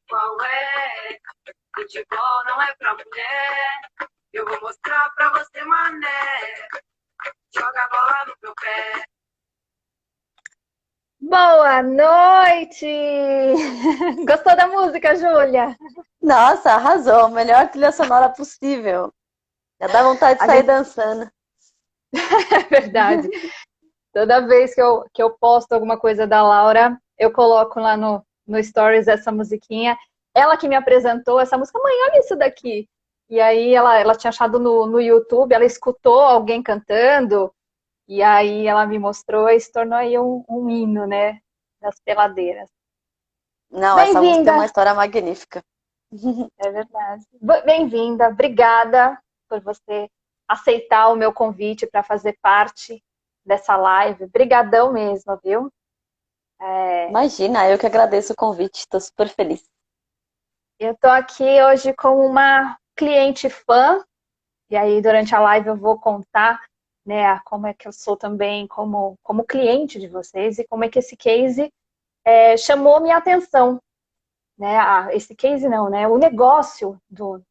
qual é? Futebol não é pra mulher. Eu vou mostrar pra você, mané. Joga a bola no meu pé. Boa noite! Gostou da música, Júlia? Nossa, arrasou. Melhor trilha sonora possível. Já dá vontade de A sair gente... dançando. É verdade. Toda vez que eu posto alguma coisa da Laura, eu coloco lá no Stories essa musiquinha. Ela que me apresentou essa música. Mãe, olha isso daqui. E aí ela tinha achado no YouTube, ela escutou alguém cantando, e aí ela me mostrou e se tornou aí um hino, né? Das peladeiras. Não, essa música tem uma Bem-vinda! história magnífica. É verdade. Bem-vinda, obrigada por você aceitar o meu convite para fazer parte dessa live. Brigadão mesmo, viu? Imagina, eu que agradeço o convite. Estou super feliz. Eu estou aqui hoje com uma cliente fã, e aí durante a live eu vou contar, né, como é que eu sou também como cliente de vocês e como é que esse case chamou minha atenção, né? Esse case não, né? O negócio do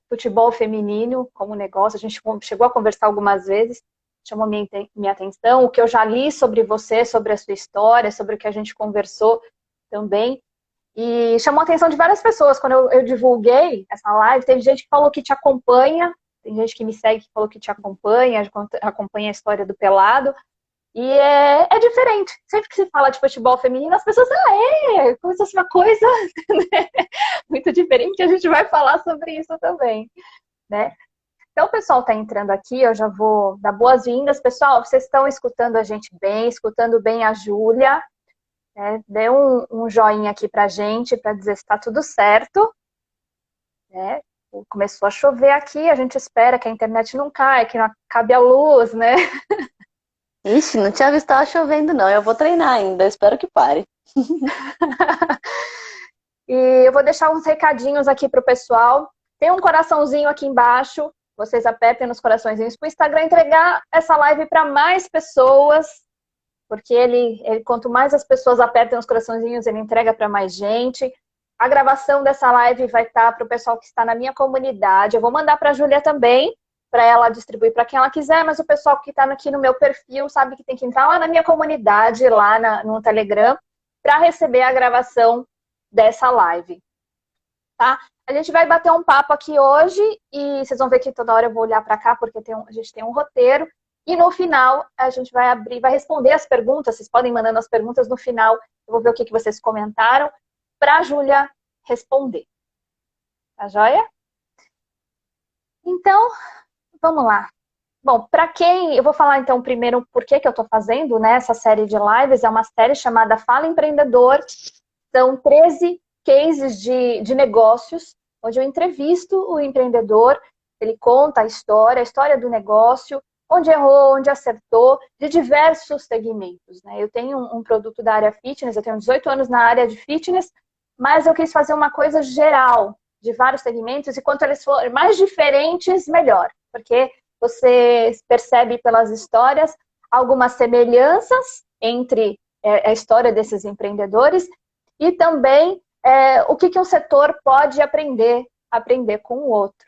futebol feminino como negócio, a gente chegou a conversar algumas vezes, chamou minha atenção, o que eu já li sobre você, sobre a sua história, sobre o que a gente conversou também, e chamou a atenção de várias pessoas. Quando eu divulguei essa live, teve gente que falou que te acompanha, tem gente que me segue que falou que te acompanha a história do Pelado, e é diferente. Sempre que se fala de futebol feminino, as pessoas, como se fosse uma coisa né, muito diferente, a gente vai falar sobre isso também, né? Então, o pessoal está entrando aqui, eu já vou dar boas-vindas. Pessoal, vocês estão escutando a gente bem, escutando bem a Júlia, né? Dê um joinha aqui para a gente, para dizer se está tudo certo, né? Começou a chover aqui, a gente espera que a internet não caia, que não acabe a luz, né? Ixi, não tinha visto tava chovendo, não. Eu vou treinar ainda. Espero que pare. E eu vou deixar uns recadinhos aqui para o pessoal. Tem um coraçãozinho aqui embaixo. Vocês apertem nos coraçõezinhos para o Instagram entregar essa live para mais pessoas, porque quanto mais as pessoas apertam os coraçõezinhos, ele entrega para mais gente. A gravação dessa live vai estar para o pessoal que está na minha comunidade. Eu vou mandar para a Júlia também, para ela distribuir para quem ela quiser, mas o pessoal que está aqui no meu perfil sabe que tem que entrar lá na minha comunidade, lá no Telegram, para receber a gravação dessa live. Tá? A gente vai bater um papo aqui hoje e vocês vão ver que toda hora eu vou olhar para cá porque a gente tem um roteiro. E no final a gente vai abrir, vai responder as perguntas. Vocês podem mandando as perguntas no final. Eu vou ver o que vocês comentaram para a Júlia responder. Tá joia? Então, vamos lá. Bom, para quem... Eu vou falar então primeiro por que eu estou fazendo, né, essa série de lives. É uma série chamada Fala Empreendedor. São 13 cases de negócios, onde eu entrevisto o empreendedor, ele conta a história do negócio, onde errou, onde acertou, de diversos segmentos, né? Eu tenho um produto da área fitness, eu tenho 18 anos na área de fitness, mas eu quis fazer uma coisa geral, de vários segmentos, e quanto eles forem mais diferentes, melhor, porque você percebe pelas histórias algumas semelhanças entre a história desses empreendedores e também o que um setor pode aprender com o outro.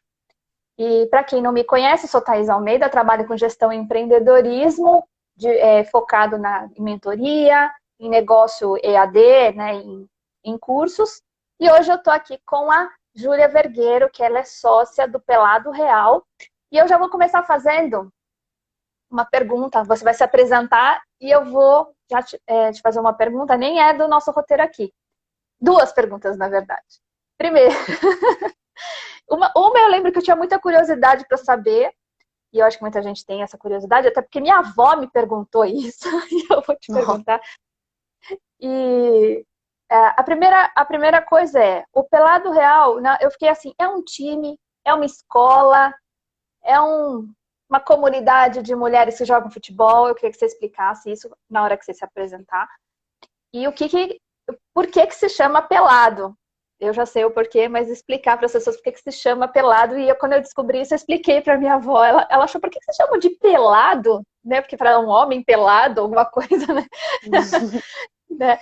E para quem não me conhece, sou Thaís Almeida, trabalho com gestão e empreendedorismo, focado em mentoria, em negócio EAD, né, em cursos. E hoje eu estou aqui com a Júlia Vergueiro, que ela é sócia do Pelado Real. E eu já vou começar fazendo uma pergunta. Você vai se apresentar e eu vou já te fazer uma pergunta, nem é do nosso roteiro aqui. Duas perguntas, na verdade. Primeiro, uma eu lembro que eu tinha muita curiosidade para saber, e eu acho que muita gente tem essa curiosidade, até porque minha avó me perguntou isso, e eu vou te perguntar. E a primeira coisa o Pelado Real, né, eu fiquei assim, é um time, é uma escola, é uma comunidade de mulheres que jogam futebol. Eu queria que você explicasse isso na hora que você se apresentar. E por que se chama Pelado? Eu já sei o porquê, mas explicar para as pessoas por que se chama Pelado. E quando eu descobri isso, eu expliquei para minha avó. Ela achou, por que se chama de pelado? Né? Porque para um homem pelado, alguma coisa, né? né?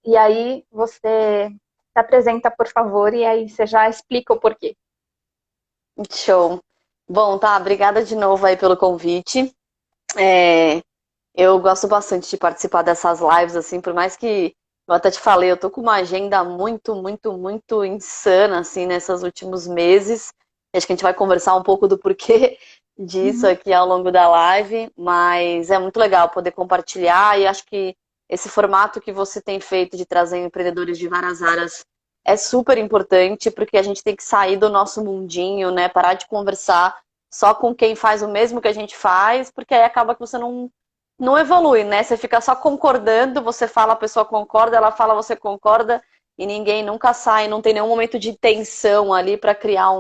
E aí você se apresenta, por favor, e aí você já explica o porquê. Show. Bom, tá, obrigada de novo aí pelo convite. É, eu gosto bastante de participar dessas lives, assim, por mais que eu até te falei, eu tô com uma agenda muito insana, assim, nesses últimos meses. Acho que a gente vai conversar um pouco do porquê disso Uhum. aqui ao longo da live, mas é muito legal poder compartilhar e acho que esse formato que você tem feito de trazer empreendedores de várias áreas é super importante, porque a gente tem que sair do nosso mundinho, né? Parar de conversar só com quem faz o mesmo que a gente faz, porque aí acaba que você não evolui, né? Você fica só concordando, você fala, a pessoa concorda, ela fala, você concorda, e ninguém nunca sai, não tem nenhum momento de tensão ali para criar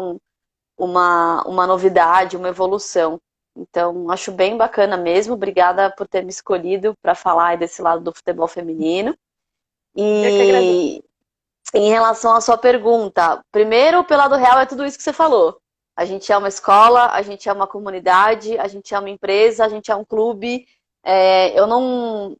uma novidade, uma evolução. Então, acho bem bacana mesmo. Obrigada por ter me escolhido para falar aí desse lado do futebol feminino. Eu que agradeço. E em relação à sua pergunta, primeiro, pelo lado real, é tudo isso que você falou. A gente é uma escola, a gente é uma comunidade, a gente é uma empresa, a gente é um clube. Eu não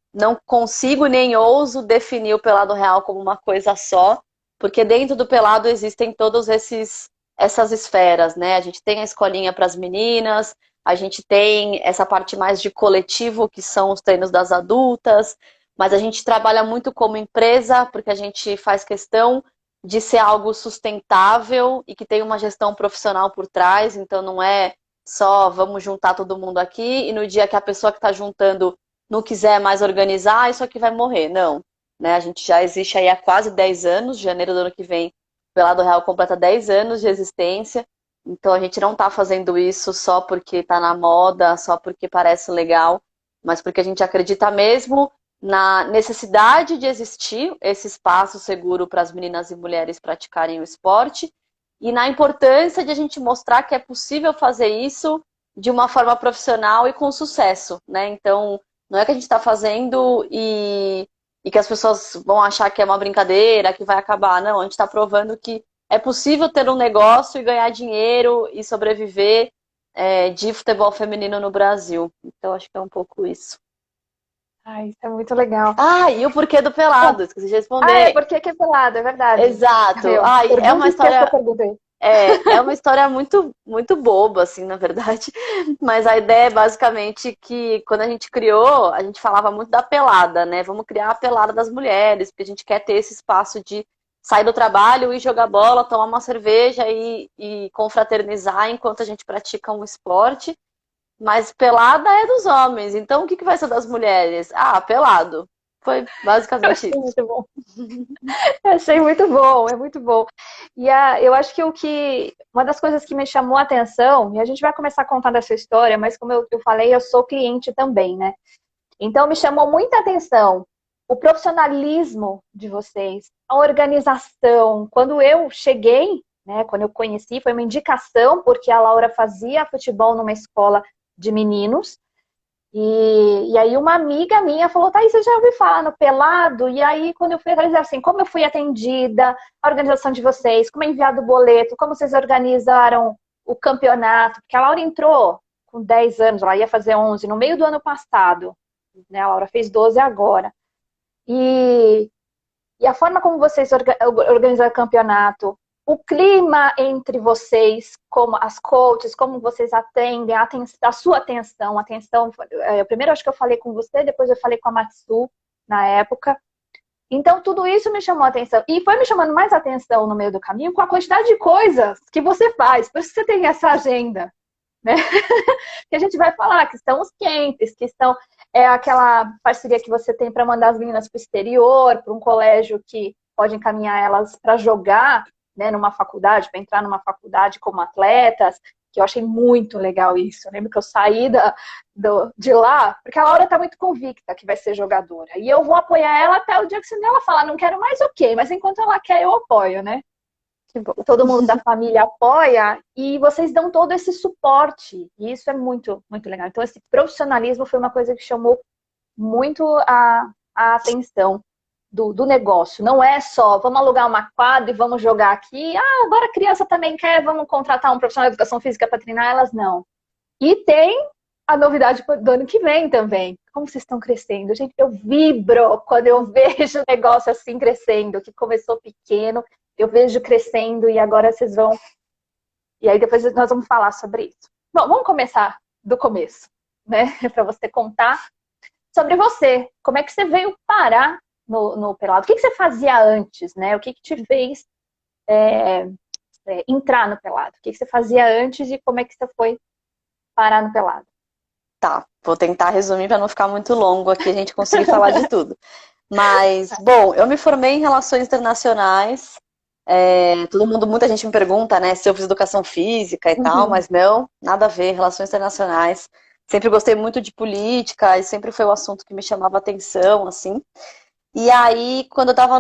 consigo nem ouso definir o Pelado Real como uma coisa só, porque dentro do Pelado existem todos essas esferas, né? A gente tem a escolinha para as meninas, a gente tem essa parte mais de coletivo, que são os treinos das adultas, mas a gente trabalha muito como empresa, porque a gente faz questão de ser algo sustentável e que tem uma gestão profissional por trás, então não é só vamos juntar todo mundo aqui e no dia que a pessoa que está juntando não quiser mais organizar, isso aqui vai morrer. Não, né? A gente já existe aí há quase 10 anos, janeiro do ano que vem, o Pelado Real completa 10 anos de existência, então a gente não está fazendo isso só porque está na moda, só porque parece legal, mas porque a gente acredita mesmo na necessidade de existir esse espaço seguro para as meninas e mulheres praticarem o esporte e na importância de a gente mostrar que é possível fazer isso de uma forma profissional e com sucesso, né? Então, não é que a gente está fazendo e que as pessoas vão achar que é uma brincadeira, que vai acabar. Não, a gente está provando que é possível ter um negócio e ganhar dinheiro e sobreviver de futebol feminino no Brasil. Então, acho que é um pouco isso. Ai, isso é muito legal. Ah, e o porquê do Bom, pelado, esqueci de é responder. porque que é pelado, é verdade. Exato. Meu, Ai, é pergunta uma e esquece que eu história, perguntei. é uma história muito boba, assim, na verdade. Mas a ideia é basicamente que quando a gente criou, a gente falava muito da pelada, né? Vamos criar a pelada das mulheres, porque a gente quer ter esse espaço de sair do trabalho e jogar bola, tomar uma cerveja e confraternizar enquanto a gente pratica um esporte. Mas pelada é dos homens, então o que vai ser das mulheres? Ah, pelado. Foi Eu basicamente achei isso. muito bom. Eu achei muito bom, é muito bom. Eu acho que uma das coisas que me chamou a atenção, e a gente vai começar a contar dessa história, mas como eu falei, eu sou cliente também, né? Então me chamou muita atenção o profissionalismo de vocês, a organização. Quando eu cheguei, né, quando eu conheci, foi uma indicação, porque a Laura fazia futebol numa escola de meninos. E aí uma amiga minha falou, Thaís, você já ouviu falar no Pelado? E aí quando eu fui analisar assim, como eu fui atendida, a organização de vocês, como é enviado o boleto, como vocês organizaram o campeonato, porque a Laura entrou com 10 anos, ela ia fazer 11 no meio do ano passado, né? A Laura fez 12 agora. E, e a forma como vocês organizaram o campeonato, o clima entre vocês, como as coaches, como vocês atendem, a sua atenção. Primeiro acho que eu falei com você, depois eu falei com a Matsu na época. Então tudo isso me chamou a atenção. E foi me chamando mais atenção no meio do caminho com a quantidade de coisas que você faz. Por isso que você tem essa agenda, né? Que a gente vai falar, que são os camps, que são aquela parceria que você tem para mandar as meninas para o exterior, para um colégio que pode encaminhar elas para jogar, né, numa faculdade, para entrar numa faculdade como atletas, que eu achei muito legal isso. Eu lembro que eu saí de lá, porque a Laura está muito convicta que vai ser jogadora. E eu vou apoiar ela até o dia que se ela falar, não quero mais, ok, mas enquanto ela quer, eu apoio, né? Todo mundo da família apoia e vocês dão todo esse suporte. E isso é muito legal. Então, esse profissionalismo foi uma coisa que chamou muito a atenção do negócio. Não é só, vamos alugar uma quadra e vamos jogar aqui. Ah, agora a criança também quer, vamos contratar um profissional de educação física para treinar elas. Não. E tem a novidade do ano que vem também. como vocês estão crescendo. Gente, eu vibro quando eu vejo o negócio assim crescendo, que começou pequeno, eu vejo crescendo e agora vocês vão... E aí depois nós vamos falar sobre isso. Bom, vamos começar do começo, né? Para você contar sobre você. Como é que você veio parar no Pelado? O que você fazia antes, né? O que te fez entrar no Pelado? O que você fazia antes e como é que você foi parar no Pelado? Tá, vou tentar resumir para não ficar muito longo aqui, a gente conseguir falar de tudo. Mas, bom, eu me formei em Relações Internacionais. Muita gente me pergunta, né, se eu fiz educação física e tal, mas não, nada a ver, Relações Internacionais. Sempre gostei muito de política e sempre foi o assunto que me chamava atenção, assim. E aí, quando eu estava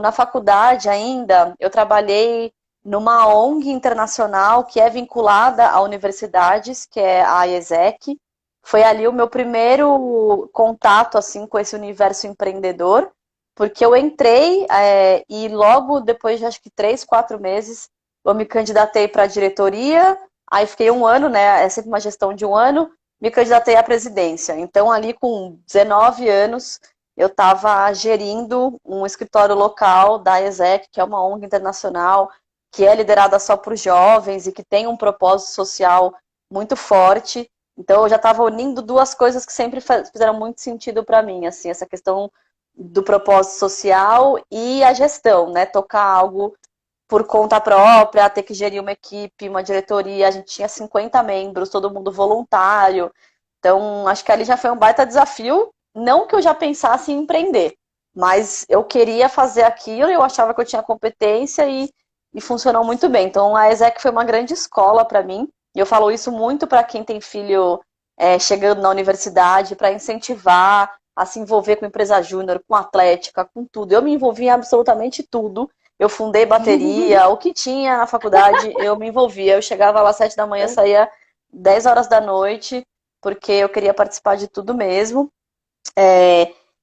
na faculdade ainda, eu trabalhei numa ONG internacional que é vinculada a universidades, que é a IESEC. Foi ali o meu primeiro contato assim com esse universo empreendedor, porque eu entrei e logo depois de acho que 3, 4 meses, eu me candidatei para a diretoria, aí fiquei um ano, né? É sempre uma gestão de um ano, me candidatei à presidência. Então, ali com 19 anos, eu estava gerindo um escritório local da IESEC, que é uma ONG internacional, que é liderada só por jovens e que tem um propósito social muito forte. Então, eu já estava unindo duas coisas que sempre fizeram muito sentido para mim, assim, essa questão do propósito social e a gestão, né? Tocar algo por conta própria, ter que gerir uma equipe, uma diretoria. A gente tinha 50 membros, todo mundo voluntário. Então, acho que ali já foi um baita desafio. Não que eu já pensasse em empreender, mas eu queria fazer aquilo, eu achava que eu tinha competência e funcionou muito bem. Então, a ESEC foi uma grande escola para mim. E eu falo isso muito para quem tem filho chegando na universidade, para incentivar a se envolver com empresa júnior, com atlética, com tudo. Eu me envolvi em absolutamente tudo. Eu fundei bateria, o que tinha na faculdade, eu me envolvia. Eu chegava lá às 7 da manhã, saía 10 horas da noite, porque eu queria participar de tudo mesmo.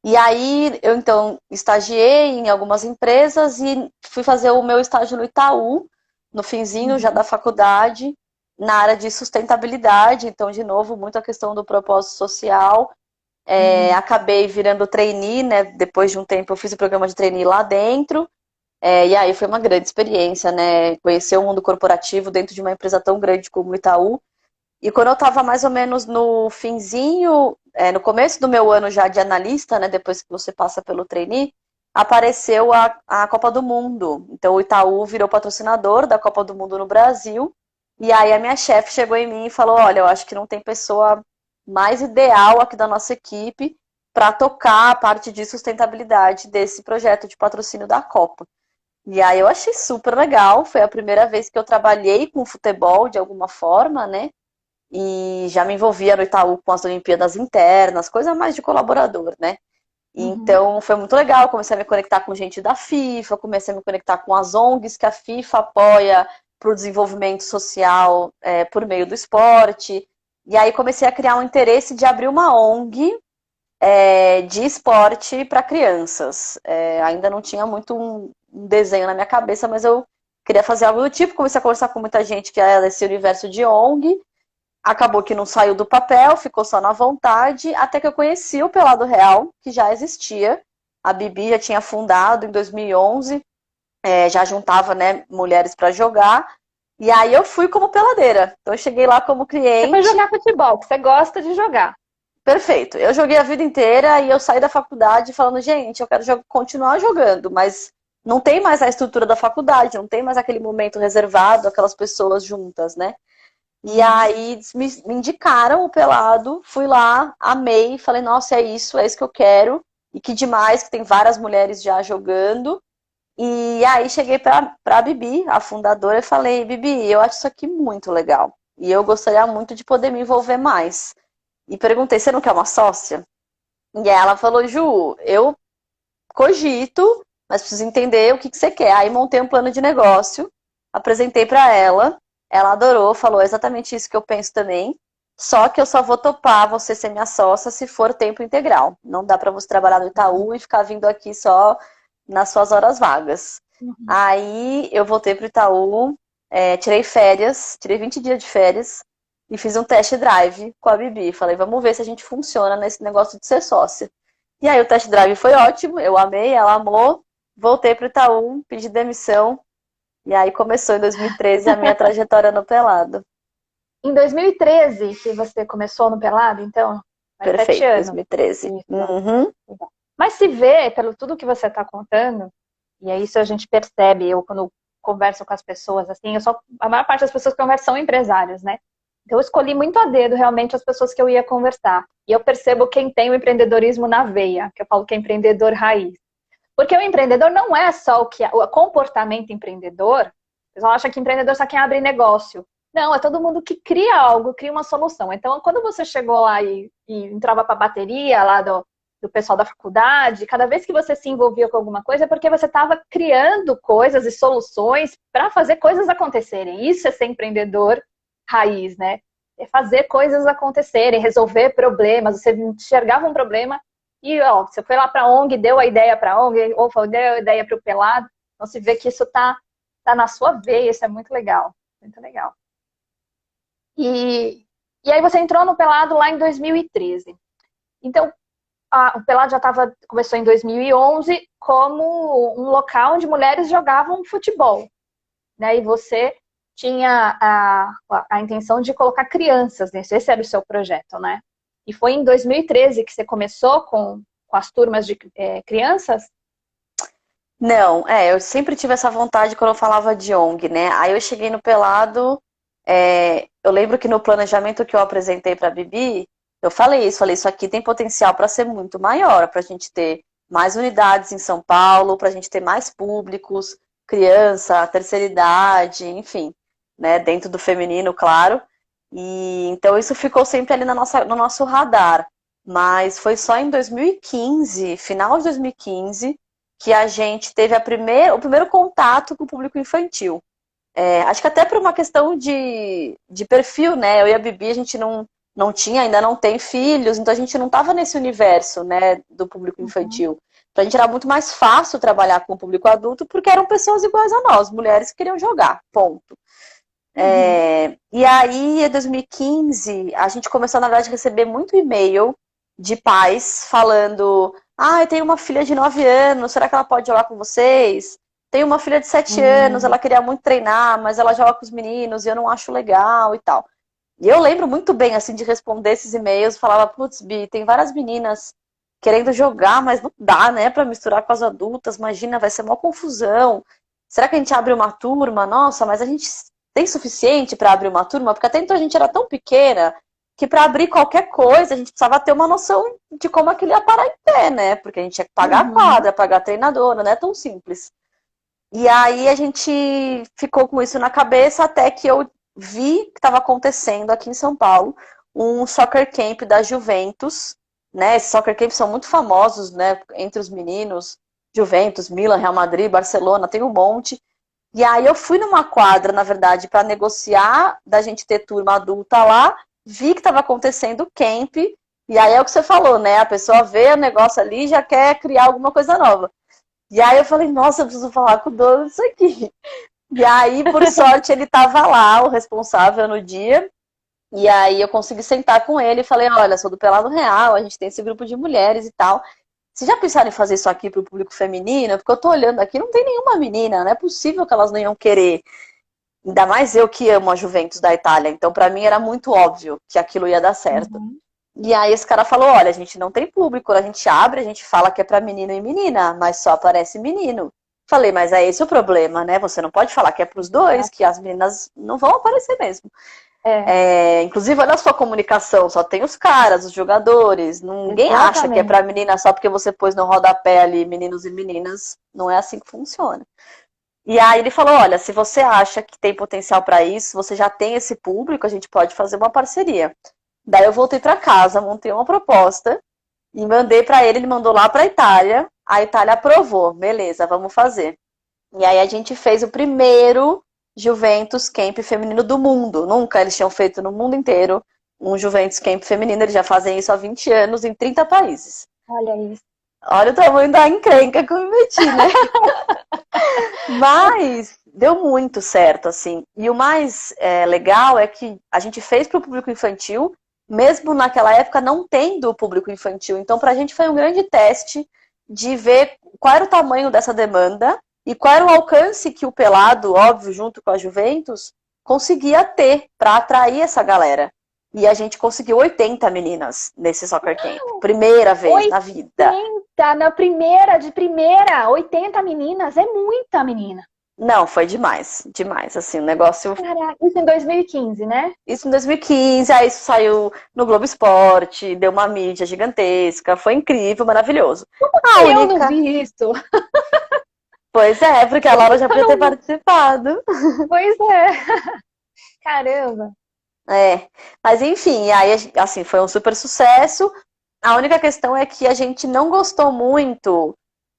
E aí, eu então estagiei em algumas empresas e fui fazer o meu estágio no Itaú, no finzinho já da faculdade, na área de sustentabilidade. Então, de novo, muito a questão do propósito social. Acabei virando trainee, né? Depois de um tempo eu fiz o programa de trainee lá dentro. E aí foi uma grande experiência, né? Conhecer o mundo corporativo dentro de uma empresa tão grande como o Itaú. E quando eu estava mais ou menos no finzinho, no começo do meu ano já de analista, né, depois que você passa pelo trainee, apareceu a Copa do Mundo. Então o Itaú virou patrocinador da Copa do Mundo no Brasil. E aí a minha chefe chegou em mim e falou, olha, eu acho que não tem pessoa mais ideal aqui da nossa equipe para tocar a parte de sustentabilidade desse projeto de patrocínio da Copa. E aí eu achei super legal, foi a primeira vez que eu trabalhei com futebol de alguma forma, né? E já me envolvia no Itaú com as Olimpíadas internas, coisa mais de colaborador, né? Então foi muito legal, comecei a me conectar com gente da FIFA, comecei a me conectar com as ONGs que a FIFA apoia para o desenvolvimento social por meio do esporte. E aí comecei a criar um interesse de abrir uma ONG de esporte para crianças. Ainda não tinha muito um desenho na minha cabeça, mas eu queria fazer algo do tipo, comecei a conversar com muita gente que era desse universo de ONG. Acabou que não saiu do papel, ficou só na vontade, até que eu conheci o Pelado Real, que já existia. A Bibi já tinha fundado em 2011, já juntava, né, mulheres para jogar. E aí eu fui como peladeira. Então eu cheguei lá como cliente. Você foi jogar futebol, que você gosta de jogar. Perfeito. Eu joguei a vida inteira e eu saí da faculdade falando, gente, eu quero continuar jogando, mas não tem mais a estrutura da faculdade, não tem mais aquele momento reservado, aquelas pessoas juntas, né? E aí me indicaram o Pelado, fui lá, amei, falei, nossa, é isso que eu quero. E que demais, que tem várias mulheres já jogando. E aí cheguei pra Bibi, a fundadora, e falei, Bibi, eu acho isso aqui muito legal. E eu gostaria muito de poder me envolver mais. E perguntei, você não quer uma sócia? E ela falou, Ju, eu cogito, mas preciso entender o que você quer. Aí montei um plano de negócio, apresentei pra ela. Ela adorou, falou exatamente isso que eu penso também. Só que eu só vou topar você ser minha sócia se for tempo integral. Não dá pra você trabalhar no Itaú e ficar vindo aqui só nas suas horas vagas. Aí eu voltei pro Itaú, tirei férias, tirei 20 dias de férias. e fiz um test drive com a Bibi. Falei, vamos ver se a gente funciona nesse negócio de ser sócia. E aí o test drive foi ótimo, eu amei, ela amou. Voltei pro Itaú, pedi demissão. E aí começou em 2013 a minha trajetória no Pelado. Em 2013 que você começou no Pelado, então? Faz 7 Perfeito, anos. 2013. Uhum. Mas se vê, pelo tudo que você está contando, e é isso a gente percebe, eu quando converso com as pessoas, assim, a maior parte das pessoas que conversam são empresários, né? Então eu escolhi muito a dedo realmente as pessoas que eu ia conversar. E eu percebo quem tem o empreendedorismo na veia, que eu falo que é empreendedor raiz. Porque o empreendedor não é só o comportamento empreendedor. O pessoal acha que empreendedor só quem abre negócio. Não, é todo mundo que cria algo, cria uma solução. Então, quando você chegou lá e entrava para a bateria lá do pessoal da faculdade, cada vez que você se envolvia com alguma coisa é porque você estava criando coisas e soluções para fazer coisas acontecerem. Isso é ser empreendedor raiz, né? É fazer coisas acontecerem, resolver problemas. Você enxergava um problema e você foi lá para a ONG, deu a ideia para a ONG, ou deu a ideia para o Pelado. Então, se vê que isso tá na sua veia, isso é muito legal. Muito legal. E aí você entrou no Pelado lá em 2013. Então, o Pelado já começou em 2011 como um local onde mulheres jogavam futebol. Né? E você tinha a intenção de colocar crianças nisso. Esse era o seu projeto, né? E foi em 2013 que você começou com as turmas de crianças? Não, eu sempre tive essa vontade quando eu falava de ONG, né? Aí eu cheguei no Pelado, eu lembro que no planejamento que eu apresentei para a Bibi, eu falei isso aqui tem potencial para ser muito maior, para a gente ter mais unidades em São Paulo, para a gente ter mais públicos, criança, terceira idade, enfim, né? Dentro do feminino, claro. E então isso ficou sempre ali no nosso radar. Mas foi só em 2015, final de 2015, que a gente teve o primeiro contato com o público infantil. Acho que até por uma questão de perfil, né? Eu e a Bibi, a gente não tinha, ainda não tem filhos, então a gente não estava nesse universo, né, do público infantil. Pra gente era muito mais fácil trabalhar com o público adulto, porque eram pessoas iguais a nós, mulheres que queriam jogar, ponto. E aí, em 2015, a gente começou, na verdade, a receber muito e-mail de pais falando: eu tenho uma filha de 9 anos, será que ela pode jogar com vocês? Tenho uma filha de 7 anos, ela queria muito treinar, mas ela joga com os meninos e eu não acho legal e tal. E eu lembro muito bem, assim, de responder esses e-mails, falava, putz, Bi, tem várias meninas querendo jogar, mas não dá, né, pra misturar com as adultas, imagina, vai ser uma confusão. Será que a gente abre uma turma? Nossa, mas a gente tem suficiente para abrir uma turma? Porque até então a gente era tão pequena que para abrir qualquer coisa a gente precisava ter uma noção de como aquilo ia parar em pé, né? Porque a gente tinha que pagar a quadra, pagar a treinadora, não é tão simples. E aí a gente ficou com isso na cabeça até que eu vi que estava acontecendo aqui em São Paulo um soccer camp da Juventus, né? Esses soccer camps são muito famosos, né? Entre os meninos, Juventus, Milan, Real Madrid, Barcelona, tem um monte. E aí eu fui numa quadra, na verdade, para negociar da gente ter turma adulta lá, vi que estava acontecendo o camp, e aí é o que você falou, né? A pessoa vê o negócio ali e já quer criar alguma coisa nova. E aí eu falei, nossa, eu preciso falar com o dono disso aqui. E aí, por sorte, ele estava lá, o responsável no dia, e aí eu consegui sentar com ele e falei, olha, sou do Pelado Real, a gente tem esse grupo de mulheres e tal. Vocês já pensaram em fazer isso aqui para o público feminino? Porque eu tô olhando aqui, não tem nenhuma menina, não é possível que elas não iam querer. Ainda mais eu que amo a Juventus da Itália, então para mim era muito óbvio que aquilo ia dar certo. E aí esse cara falou, olha, a gente não tem público, a gente abre, a gente fala que é para menino e menina, mas só aparece menino. Falei, mas é esse o problema, né? Você não pode falar que é para os dois, que as meninas não vão aparecer mesmo. Inclusive, olha a sua comunicação, só tem os caras, os jogadores. Ninguém acha que é pra menina só porque você pôs no rodapé ali meninos e meninas. Não é assim que funciona. E aí ele falou, olha, se você acha que tem potencial para isso, você já tem esse público, a gente pode fazer uma parceria. Daí eu voltei para casa, montei uma proposta e mandei para ele, ele mandou lá para a Itália aprovou, beleza, vamos fazer. E aí a gente fez o primeiro Juventus Camp feminino do mundo. Nunca eles tinham feito no mundo inteiro um Juventus Camp feminino. Eles já fazem isso há 20 anos em 30 países. Olha isso. Olha o tamanho da encrenca que eu me meti, né? Mas deu muito certo, assim. E o mais legal é que a gente fez para o público infantil, mesmo naquela época não tendo o público infantil. Então, para a gente foi um grande teste de ver qual era o tamanho dessa demanda e qual era o alcance que o Pelado, óbvio, junto com a Juventus, conseguia ter para atrair essa galera. E a gente conseguiu 80 meninas nesse Soccer Camp. Primeira vez na vida. 80 de primeira, 80 meninas, é muita menina. Não, foi demais, demais, assim, o negócio... Caraca, isso em 2015, né? Isso em 2015, aí isso saiu no Globo Esporte, deu uma mídia gigantesca, foi incrível, maravilhoso. Eu não vi isso. Pois é, porque a Laura já podia ter participado. Pois é. Caramba. Mas enfim, aí, assim, foi um super sucesso. A única questão é que a gente não gostou muito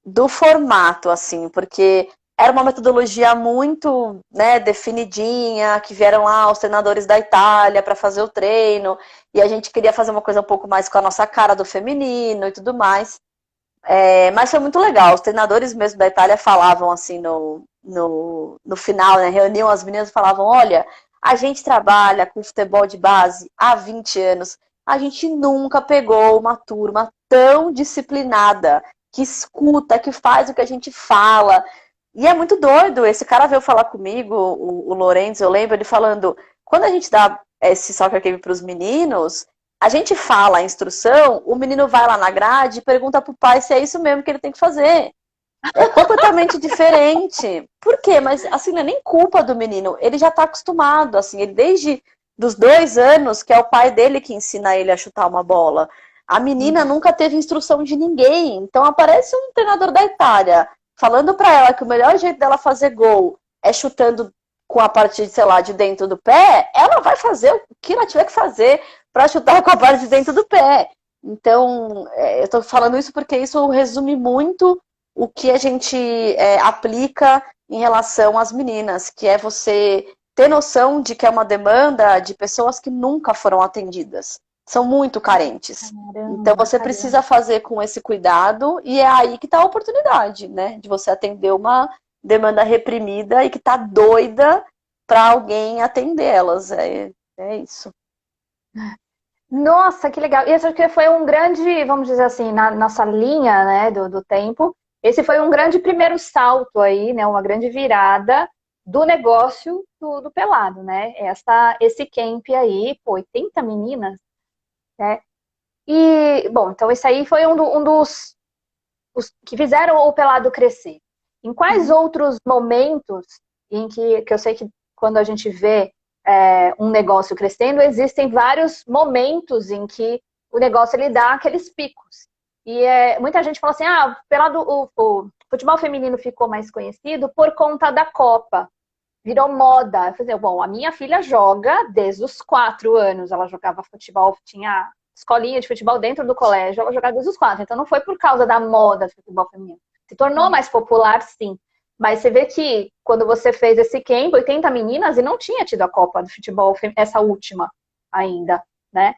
do formato, assim, porque era uma metodologia muito, né, definidinha, que vieram lá os treinadores da Itália para fazer o treino, e a gente queria fazer uma coisa um pouco mais com a nossa cara do feminino e tudo mais. Mas foi muito legal, os treinadores mesmo da Itália falavam assim no final, né, reuniam as meninas e falavam, olha, a gente trabalha com futebol de base há 20 anos, a gente nunca pegou uma turma tão disciplinada, que escuta, que faz o que a gente fala. E é muito doido, esse cara veio falar comigo, o Lorenzo, eu lembro ele falando, quando a gente dá esse soccer camp para os meninos, a gente fala a instrução, o menino vai lá na grade e pergunta pro pai se é isso mesmo que ele tem que fazer. É completamente diferente. Por quê? Mas assim, não é nem culpa do menino, ele já tá acostumado, assim, ele desde dos 2 anos, que é o pai dele que ensina ele a chutar uma bola. A menina nunca teve instrução de ninguém, então aparece um treinador da Itália falando para ela que o melhor jeito dela fazer gol é chutando com a parte, sei lá, de dentro do pé, ela vai fazer o que ela tiver que fazer para chutar com a parte de dentro do pé. Então, eu tô falando isso porque isso resume muito o que a gente aplica em relação às meninas, que é você ter noção de que é uma demanda de pessoas que nunca foram atendidas. São muito carentes. Caramba, Então você precisa fazer com esse cuidado e é aí que está a oportunidade, né? De você atender uma demanda reprimida e que está doida para alguém atender elas. É isso. Nossa, que legal. E esse aqui foi um grande, vamos dizer assim, na nossa linha, né, do tempo, esse foi um grande primeiro salto aí, né, uma grande virada do negócio do Pelado, né? Esse camp aí, pô, 80 meninas, né? E, bom, então esse aí foi um dos os que fizeram o Pelado crescer. Em quais outros momentos em que eu sei que quando a gente vê um negócio crescendo, existem vários momentos em que o negócio ele dá aqueles picos. E muita gente fala assim, o futebol feminino ficou mais conhecido por conta da Copa. Virou moda. Eu falei, bom, a minha filha joga desde os 4 anos. Ela jogava futebol, tinha escolinha de futebol dentro do colégio, ela jogava desde os 4. Então não foi por causa da moda do futebol feminino. Se tornou mais popular, sim. Mas você vê que quando você fez esse camp, 80 meninas, e não tinha tido a Copa do Futebol, essa última ainda, né?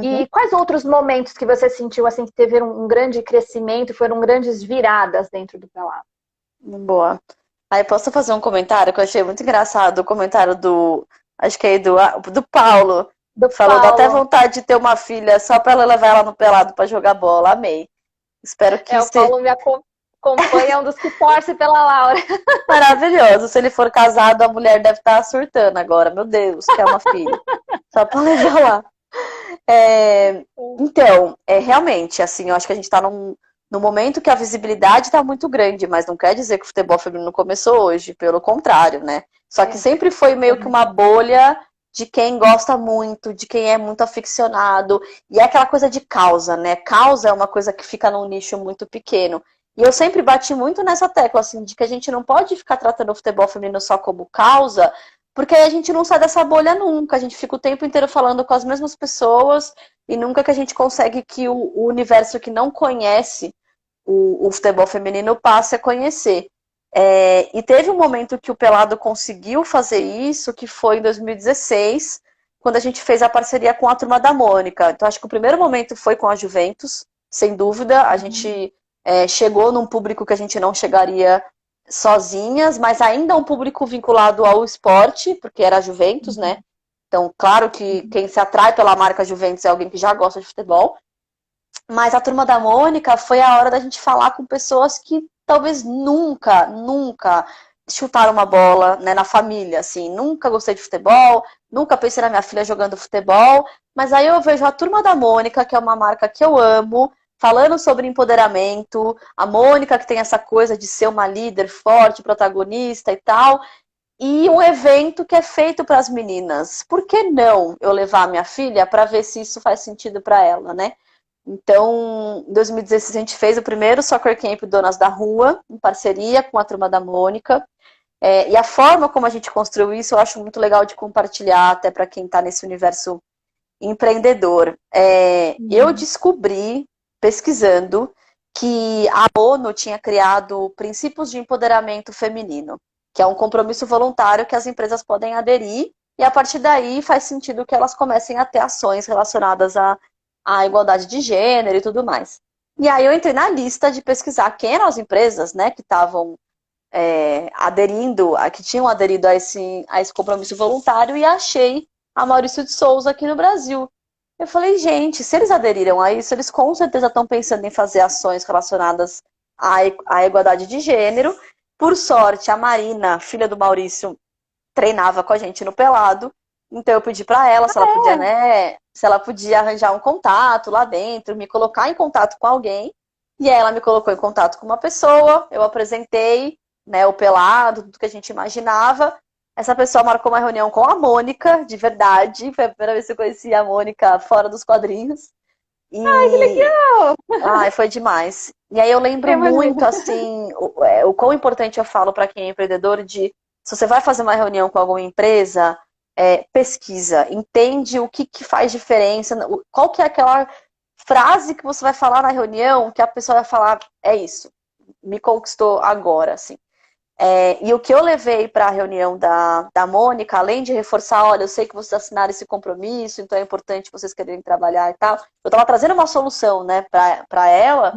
E quais outros momentos que você sentiu assim que teve um grande crescimento, foram grandes viradas dentro do Pelado? Boa. Aí posso fazer um comentário que eu achei muito engraçado, o comentário acho que é do Paulo. Falou, dá até vontade de ter uma filha só pra ela levar ela no Pelado pra jogar bola. Amei. Espero que o Paulo me acompanha, é um dos que torce pela Laura. Maravilhoso. Se ele for casado, a mulher deve estar surtando agora. Meu Deus, quer uma filha. Só pra levar lá. Então, realmente, assim, eu acho que a gente tá num momento que a visibilidade tá muito grande, mas não quer dizer que o futebol feminino começou hoje, pelo contrário, né? Só que sempre foi meio que uma bolha de quem gosta muito, de quem é muito aficionado, e é aquela coisa de causa, né? Causa é uma coisa que fica num nicho muito pequeno. E eu sempre bati muito nessa tecla, assim, de que a gente não pode ficar tratando o futebol feminino só como causa, porque aí a gente não sai dessa bolha nunca, a gente fica o tempo inteiro falando com as mesmas pessoas, e nunca que a gente consegue que o universo que não conhece o futebol feminino passe a conhecer. E teve um momento que o Pelado conseguiu fazer isso, que foi em 2016, quando a gente fez a parceria com a Turma da Mônica. Então, acho que o primeiro momento foi com a Juventus, sem dúvida. A gente chegou num público que a gente não chegaria sozinhas, mas ainda um público vinculado ao esporte, porque era a Juventus, né? Então, claro que quem se atrai pela marca Juventus é alguém que já gosta de futebol. Mas a Turma da Mônica foi a hora da gente falar com pessoas que talvez nunca chutaram uma bola, né, na família, assim. Nunca gostei de futebol, nunca pensei na minha filha jogando futebol. Mas aí eu vejo a Turma da Mônica, que é uma marca que eu amo, falando sobre empoderamento. A Mônica, que tem essa coisa de ser uma líder forte, protagonista e tal. E um evento que é feito para as meninas. Por que não eu levar a minha filha para ver se isso faz sentido para ela, né? Então, em 2016 a gente fez o primeiro Soccer Camp Donas da Rua, em parceria com a Turma da Mônica. E a forma como a gente construiu isso eu acho muito legal de compartilhar até para quem está nesse universo empreendedor. Eu descobri, pesquisando, que a ONU tinha criado princípios de empoderamento feminino, que é um compromisso voluntário que as empresas podem aderir, e a partir daí faz sentido que elas comecem a ter ações relacionadas à igualdade de gênero e tudo mais. E aí eu entrei na lista de pesquisar quem eram as empresas, né, que estavam que tinham aderido a esse compromisso voluntário, e achei a Maurício de Souza aqui no Brasil. Eu falei, gente, se eles aderiram a isso, eles com certeza estão pensando em fazer ações relacionadas à igualdade de gênero. Por sorte, a Marina, filha do Maurício, treinava com a gente no Pelado. Então eu pedi para ela se ela podia, né, se ela podia arranjar um contato lá dentro, me colocar em contato com alguém. E aí ela me colocou em contato com uma pessoa, eu apresentei, né, o Pelado, tudo que a gente imaginava. Essa pessoa marcou uma reunião com a Mônica, de verdade. Foi a primeira vez que eu conheci a Mônica fora dos quadrinhos. Ai, que legal! Ai, foi demais. E aí eu lembro muito, assim, o quão importante eu falo para quem é empreendedor de, se você vai fazer uma reunião com alguma empresa, pesquisa, entende o que faz diferença, qual que é aquela frase que você vai falar na reunião que a pessoa vai falar, é isso, me conquistou agora, assim. E o que eu levei para a reunião da Mônica, além de reforçar, olha, eu sei que vocês assinaram esse compromisso, então é importante vocês quererem trabalhar e tal. Eu estava trazendo uma solução, né, para ela.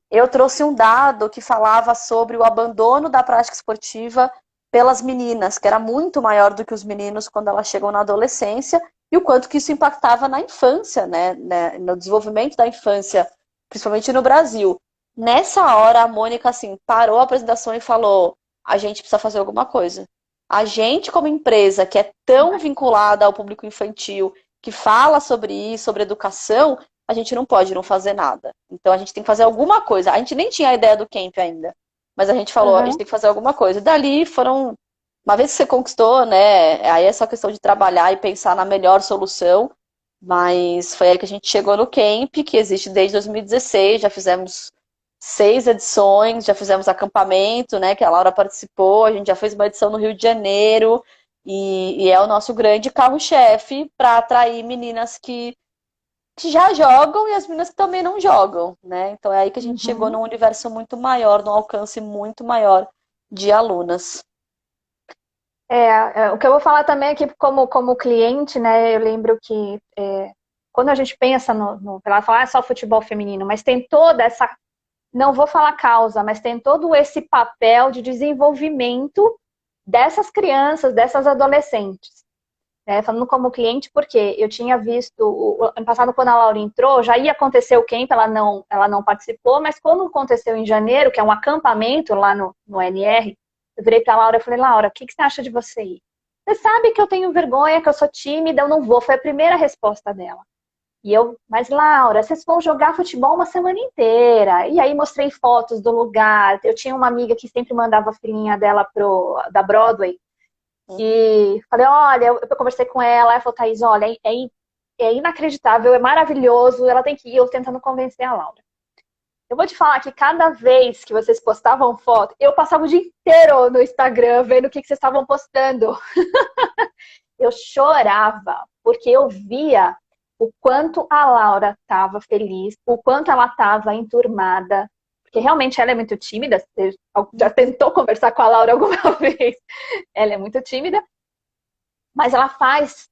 Eu trouxe um dado que falava sobre o abandono da prática esportiva pelas meninas, que era muito maior do que os meninos quando elas chegam na adolescência, e o quanto que isso impactava na infância, né, no desenvolvimento da infância, principalmente no Brasil. Nessa hora, a Mônica, assim, parou a apresentação e falou, a gente precisa fazer alguma coisa. A gente, como empresa que é tão vinculada ao público infantil, que fala sobre isso, sobre educação, a gente não pode não fazer nada. Então a gente tem que fazer alguma coisa. A gente nem tinha a ideia do camp ainda, mas a gente falou, a gente tem que fazer alguma coisa. E dali foram, uma vez que você conquistou, né, aí é só questão de trabalhar e pensar na melhor solução, mas foi aí que a gente chegou no camp, que existe desde 2016, já fizemos 6 edições, já fizemos acampamento, né, que a Laura participou, a gente já fez uma edição no Rio de Janeiro, e é o nosso grande carro-chefe para atrair meninas que já jogam e as meninas que também não jogam, né? Então é aí que a gente chegou num universo muito maior, num alcance muito maior de alunas. O que eu vou falar também aqui como cliente, né, eu lembro que quando a gente pensa ela fala só futebol feminino, mas tem toda essa, não vou falar causa, mas tem todo esse papel de desenvolvimento dessas crianças, dessas adolescentes. Falando como cliente, porque eu tinha visto, ano passado quando a Laura entrou, já ia acontecer o camp, ela não participou, mas quando aconteceu em janeiro, que é um acampamento lá no NR, eu virei pra Laura e falei, Laura, o que você acha de você ir? Você sabe que eu tenho vergonha, que eu sou tímida, eu não vou. Foi a primeira resposta dela. E eu, mas Laura, vocês vão jogar futebol uma semana inteira. E aí mostrei fotos do lugar. Eu tinha uma amiga que sempre mandava a filhinha dela da Broadway. E falei, olha, eu conversei com ela falou, Thaís, olha, é inacreditável, é maravilhoso, ela tem que ir, eu tentando convencer a Laura. Eu vou te falar que cada vez que vocês postavam foto, eu passava o dia inteiro no Instagram vendo o que vocês estavam postando. Eu chorava, porque eu via o quanto a Laura estava feliz, o quanto ela estava enturmada, porque realmente ela é muito tímida. Você já tentou conversar com a Laura alguma vez? Ela é muito tímida, mas ela faz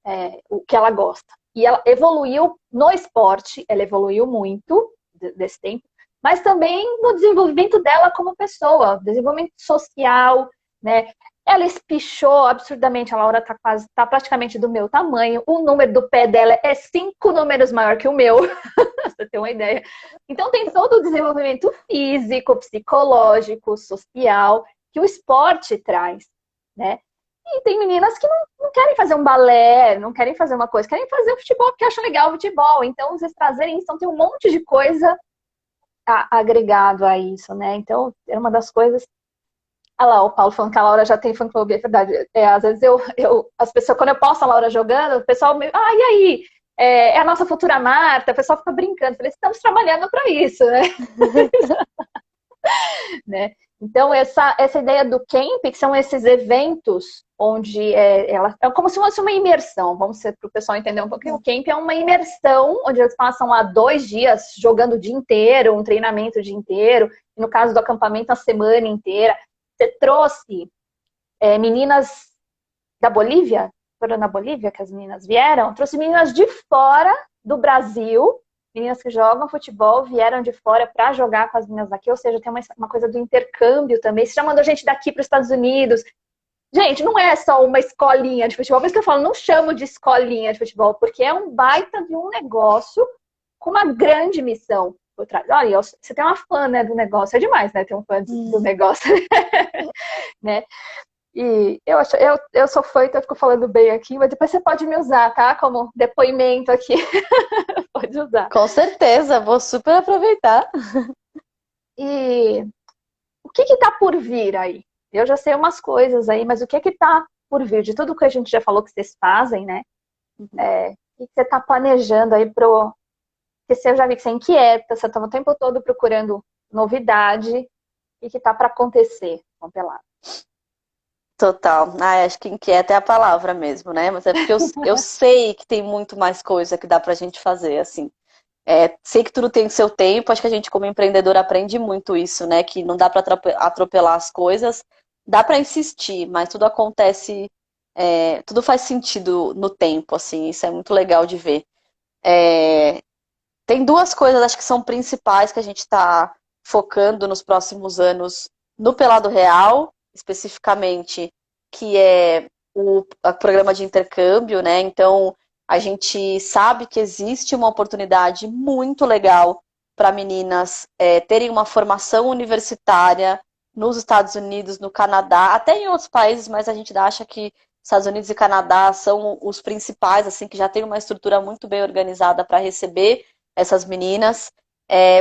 o que ela gosta. E ela evoluiu no esporte, ela evoluiu muito desse tempo, mas também no desenvolvimento dela como pessoa, desenvolvimento social, né? Ela espichou absurdamente, a Laura tá praticamente do meu tamanho, o número do pé dela é 5 números maior que o meu, pra você ter uma ideia. Então tem todo o desenvolvimento físico, psicológico, social, que o esporte traz, né? E tem meninas que não querem fazer um balé, não querem fazer uma coisa, querem fazer o futebol porque acham legal o futebol. Então, vocês trazerem isso, então tem um monte de coisa agregado a isso, né? Então, é uma das coisas. Olha lá, o Paulo falando que a Laura já tem fã-clube, é verdade. Às vezes as pessoas, quando eu posto a Laura jogando, o pessoal me. E aí? É a nossa futura Marta, o pessoal fica brincando. Eu falei, estamos trabalhando para isso, né? né? Então, essa ideia do camp, que são esses eventos onde ela é como se fosse uma imersão, vamos para o pessoal entender um pouquinho. O camp é uma imersão onde eles passam lá 2 dias jogando o dia inteiro, um treinamento o dia inteiro, e no caso do acampamento, a semana inteira. Você trouxe meninas da Bolívia, foram na Bolívia que as meninas vieram, trouxe meninas de fora do Brasil, meninas que jogam futebol, vieram de fora para jogar com as meninas daqui, ou seja, tem uma coisa do intercâmbio também. Você já mandou gente daqui para os Estados Unidos. Gente, não é só uma escolinha de futebol, por isso que eu falo, não chamo de escolinha de futebol, porque é um baita de um negócio com uma grande missão por trás. Olha, você tem uma fã, né, do negócio, é demais, né, ter um fã do negócio, né? E eu sou fã, então eu fico falando bem aqui, mas depois você pode me usar, tá? Como depoimento aqui. Pode usar. Com certeza, vou super aproveitar. E o que tá por vir aí? Eu já sei umas coisas aí, mas o que tá por vir? De tudo que a gente já falou que vocês fazem, né? O que você tá planejando aí pro... Porque eu já vi que você é inquieta, você tá o tempo todo procurando novidade. O que tá para acontecer com Pelada? Total. Acho que inquieta é a palavra mesmo, né? Mas é porque eu sei que tem muito mais coisa que dá pra gente fazer, assim. Sei que tudo tem seu tempo, acho que a gente como empreendedor aprende muito isso, né? Que não dá pra atropelar as coisas, dá pra insistir, mas tudo acontece, tudo faz sentido no tempo, assim, isso é muito legal de ver. Tem 2 coisas, acho que são principais que a gente tá focando nos próximos anos no Pelado Real, especificamente, que é o programa de intercâmbio, né? Então, a gente sabe que existe uma oportunidade muito legal para meninas terem uma formação universitária nos Estados Unidos, no Canadá, até em outros países, mas a gente acha que Estados Unidos e Canadá são os principais, assim, que já tem uma estrutura muito bem organizada para receber essas meninas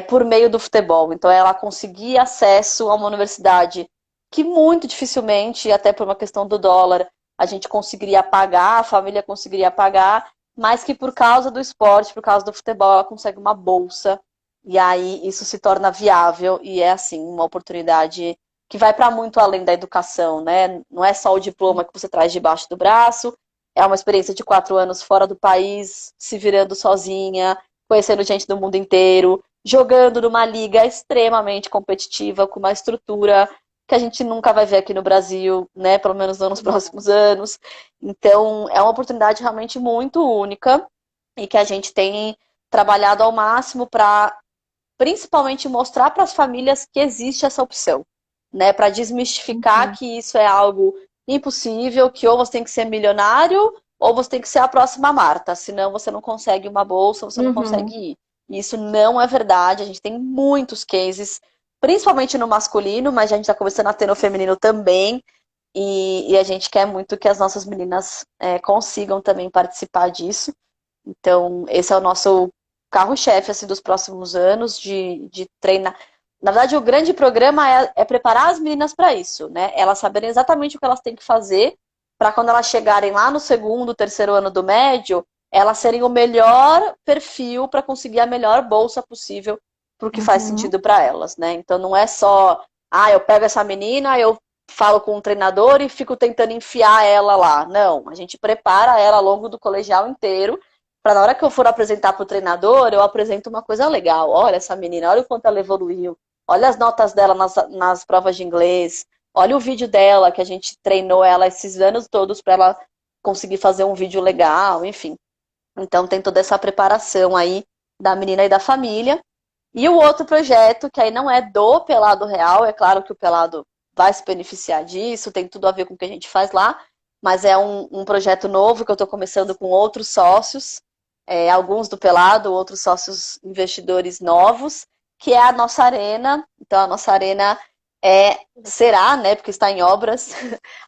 por meio do futebol. Então, ela conseguir acesso a uma universidade que muito dificilmente, até por uma questão do dólar, a gente conseguiria pagar, a família conseguiria pagar, mas que por causa do esporte, por causa do futebol, ela consegue uma bolsa, e aí isso se torna viável, e é assim, uma oportunidade que vai para muito além da educação, né? Não é só o diploma que você traz debaixo do braço, é uma experiência de 4 anos fora do país, se virando sozinha, conhecendo gente do mundo inteiro, jogando numa liga extremamente competitiva, com uma estrutura que a gente nunca vai ver aqui no Brasil, né? Pelo menos não nos próximos anos. Então, é uma oportunidade realmente muito única e que a gente tem trabalhado ao máximo para, principalmente, mostrar para as famílias que existe essa opção, né? Para desmistificar que isso é algo impossível, que ou você tem que ser milionário ou você tem que ser a próxima Marta, senão você não consegue uma bolsa, você não consegue ir. E isso não é verdade, a gente tem muitos cases, principalmente no masculino, mas a gente está começando a ter no feminino também, e a gente quer muito que as nossas meninas consigam também participar disso. Então, esse é o nosso carro-chefe assim, dos próximos anos, de treinar. Na verdade, o grande programa é preparar as meninas para isso, né? Elas saberem exatamente o que elas têm que fazer, para quando elas chegarem lá no 2º, 3º ano do médio, elas serem o melhor perfil para conseguir a melhor bolsa possível pro que faz sentido para elas, né? Então não é só, eu pego essa menina, eu falo com o treinador e fico tentando enfiar ela lá. Não, a gente prepara ela ao longo do colegial inteiro, para na hora que eu for apresentar pro treinador, eu apresento uma coisa legal. Olha essa menina, olha o quanto ela evoluiu, olha as notas dela nas provas de inglês, olha o vídeo dela, que a gente treinou ela esses anos todos para ela conseguir fazer um vídeo legal, enfim. Então tem toda essa preparação aí da menina e da família. E o outro projeto, que aí não é do Pelado Real, é claro que o Pelado vai se beneficiar disso, tem tudo a ver com o que a gente faz lá, mas é um projeto novo que eu estou começando com outros sócios, alguns do Pelado, outros sócios investidores novos, que é a nossa arena. Então, a nossa arena será, né, porque está em obras,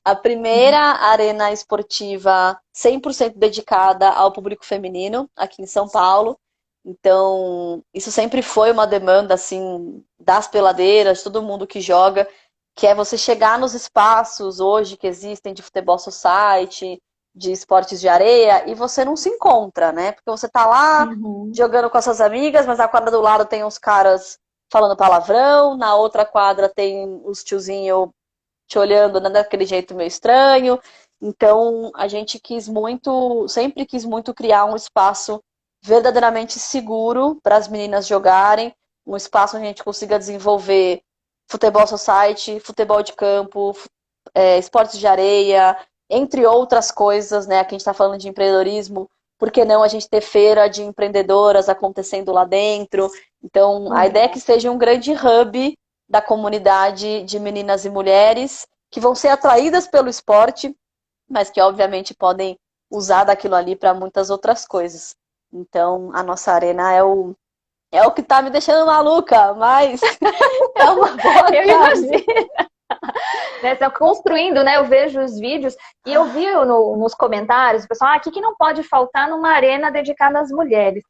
a primeira arena esportiva 100% dedicada ao público feminino aqui em São Paulo. Então, isso sempre foi uma demanda, assim, das peladeiras, de todo mundo que joga, que é você chegar nos espaços hoje que existem de futebol society, de esportes de areia, e você não se encontra, né? Porque você tá lá jogando com as suas amigas, mas na quadra do lado tem uns caras falando palavrão, na outra quadra tem os tiozinhos te olhando daquele jeito meio estranho. Então, a gente sempre quis muito criar um espaço verdadeiramente seguro para as meninas jogarem, um espaço onde a gente consiga desenvolver futebol society, futebol de campo, esportes de areia, entre outras coisas, né? Aqui a gente está falando de empreendedorismo, por que não a gente ter feira de empreendedoras acontecendo lá dentro? Então, a ideia é que seja um grande hub da comunidade de meninas e mulheres que vão ser atraídas pelo esporte, mas que obviamente podem usar daquilo ali para muitas outras coisas. Então, a nossa arena é o que tá me deixando maluca, mas é uma boa Eu imagino. Né, estão construindo, né? Eu vejo os vídeos e eu vi nos comentários o pessoal, o que não pode faltar numa arena dedicada às mulheres?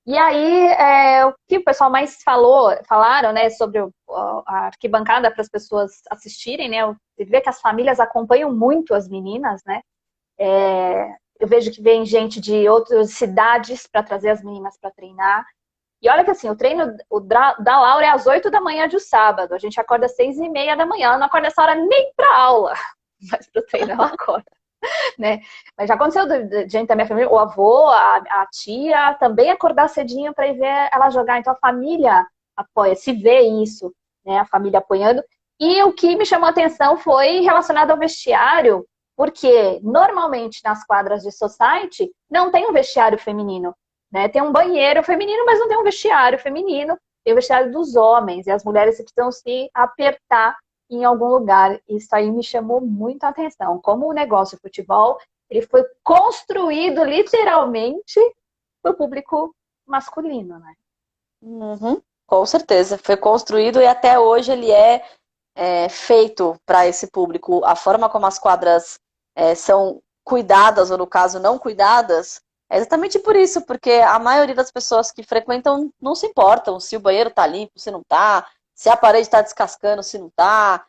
E aí, o que o pessoal mais falaram, né, sobre a arquibancada para as pessoas assistirem, né? Você vê que as famílias acompanham muito as meninas, né? Eu vejo que vem gente de outras cidades para trazer as meninas para treinar. E olha que assim, o treino da Laura é às 8 da manhã de um sábado. A gente acorda às 6:30 da manhã. Ela não acorda essa hora nem para aula. Mas para o treino ela acorda. Né? Mas já aconteceu de gente da minha família, o avô, a tia, também acordar cedinho para ir ver ela jogar. Então a família apoia, se vê isso, né? A família apoiando. E o que me chamou a atenção foi relacionado ao vestiário, porque normalmente nas quadras de society não tem um vestiário feminino. Né? Tem um banheiro feminino, mas não tem um vestiário feminino. Tem o vestiário dos homens. E as mulheres precisam se apertar em algum lugar. Isso aí me chamou muito a atenção. Como o negócio de futebol, ele foi construído literalmente para o público masculino, né? Com certeza. Foi construído e até hoje ele é feito para esse público. A forma como as quadras são cuidadas, ou no caso não cuidadas, é exatamente por isso, porque a maioria das pessoas que frequentam não se importam se o banheiro tá limpo, se não tá, se a parede está descascando, se não tá,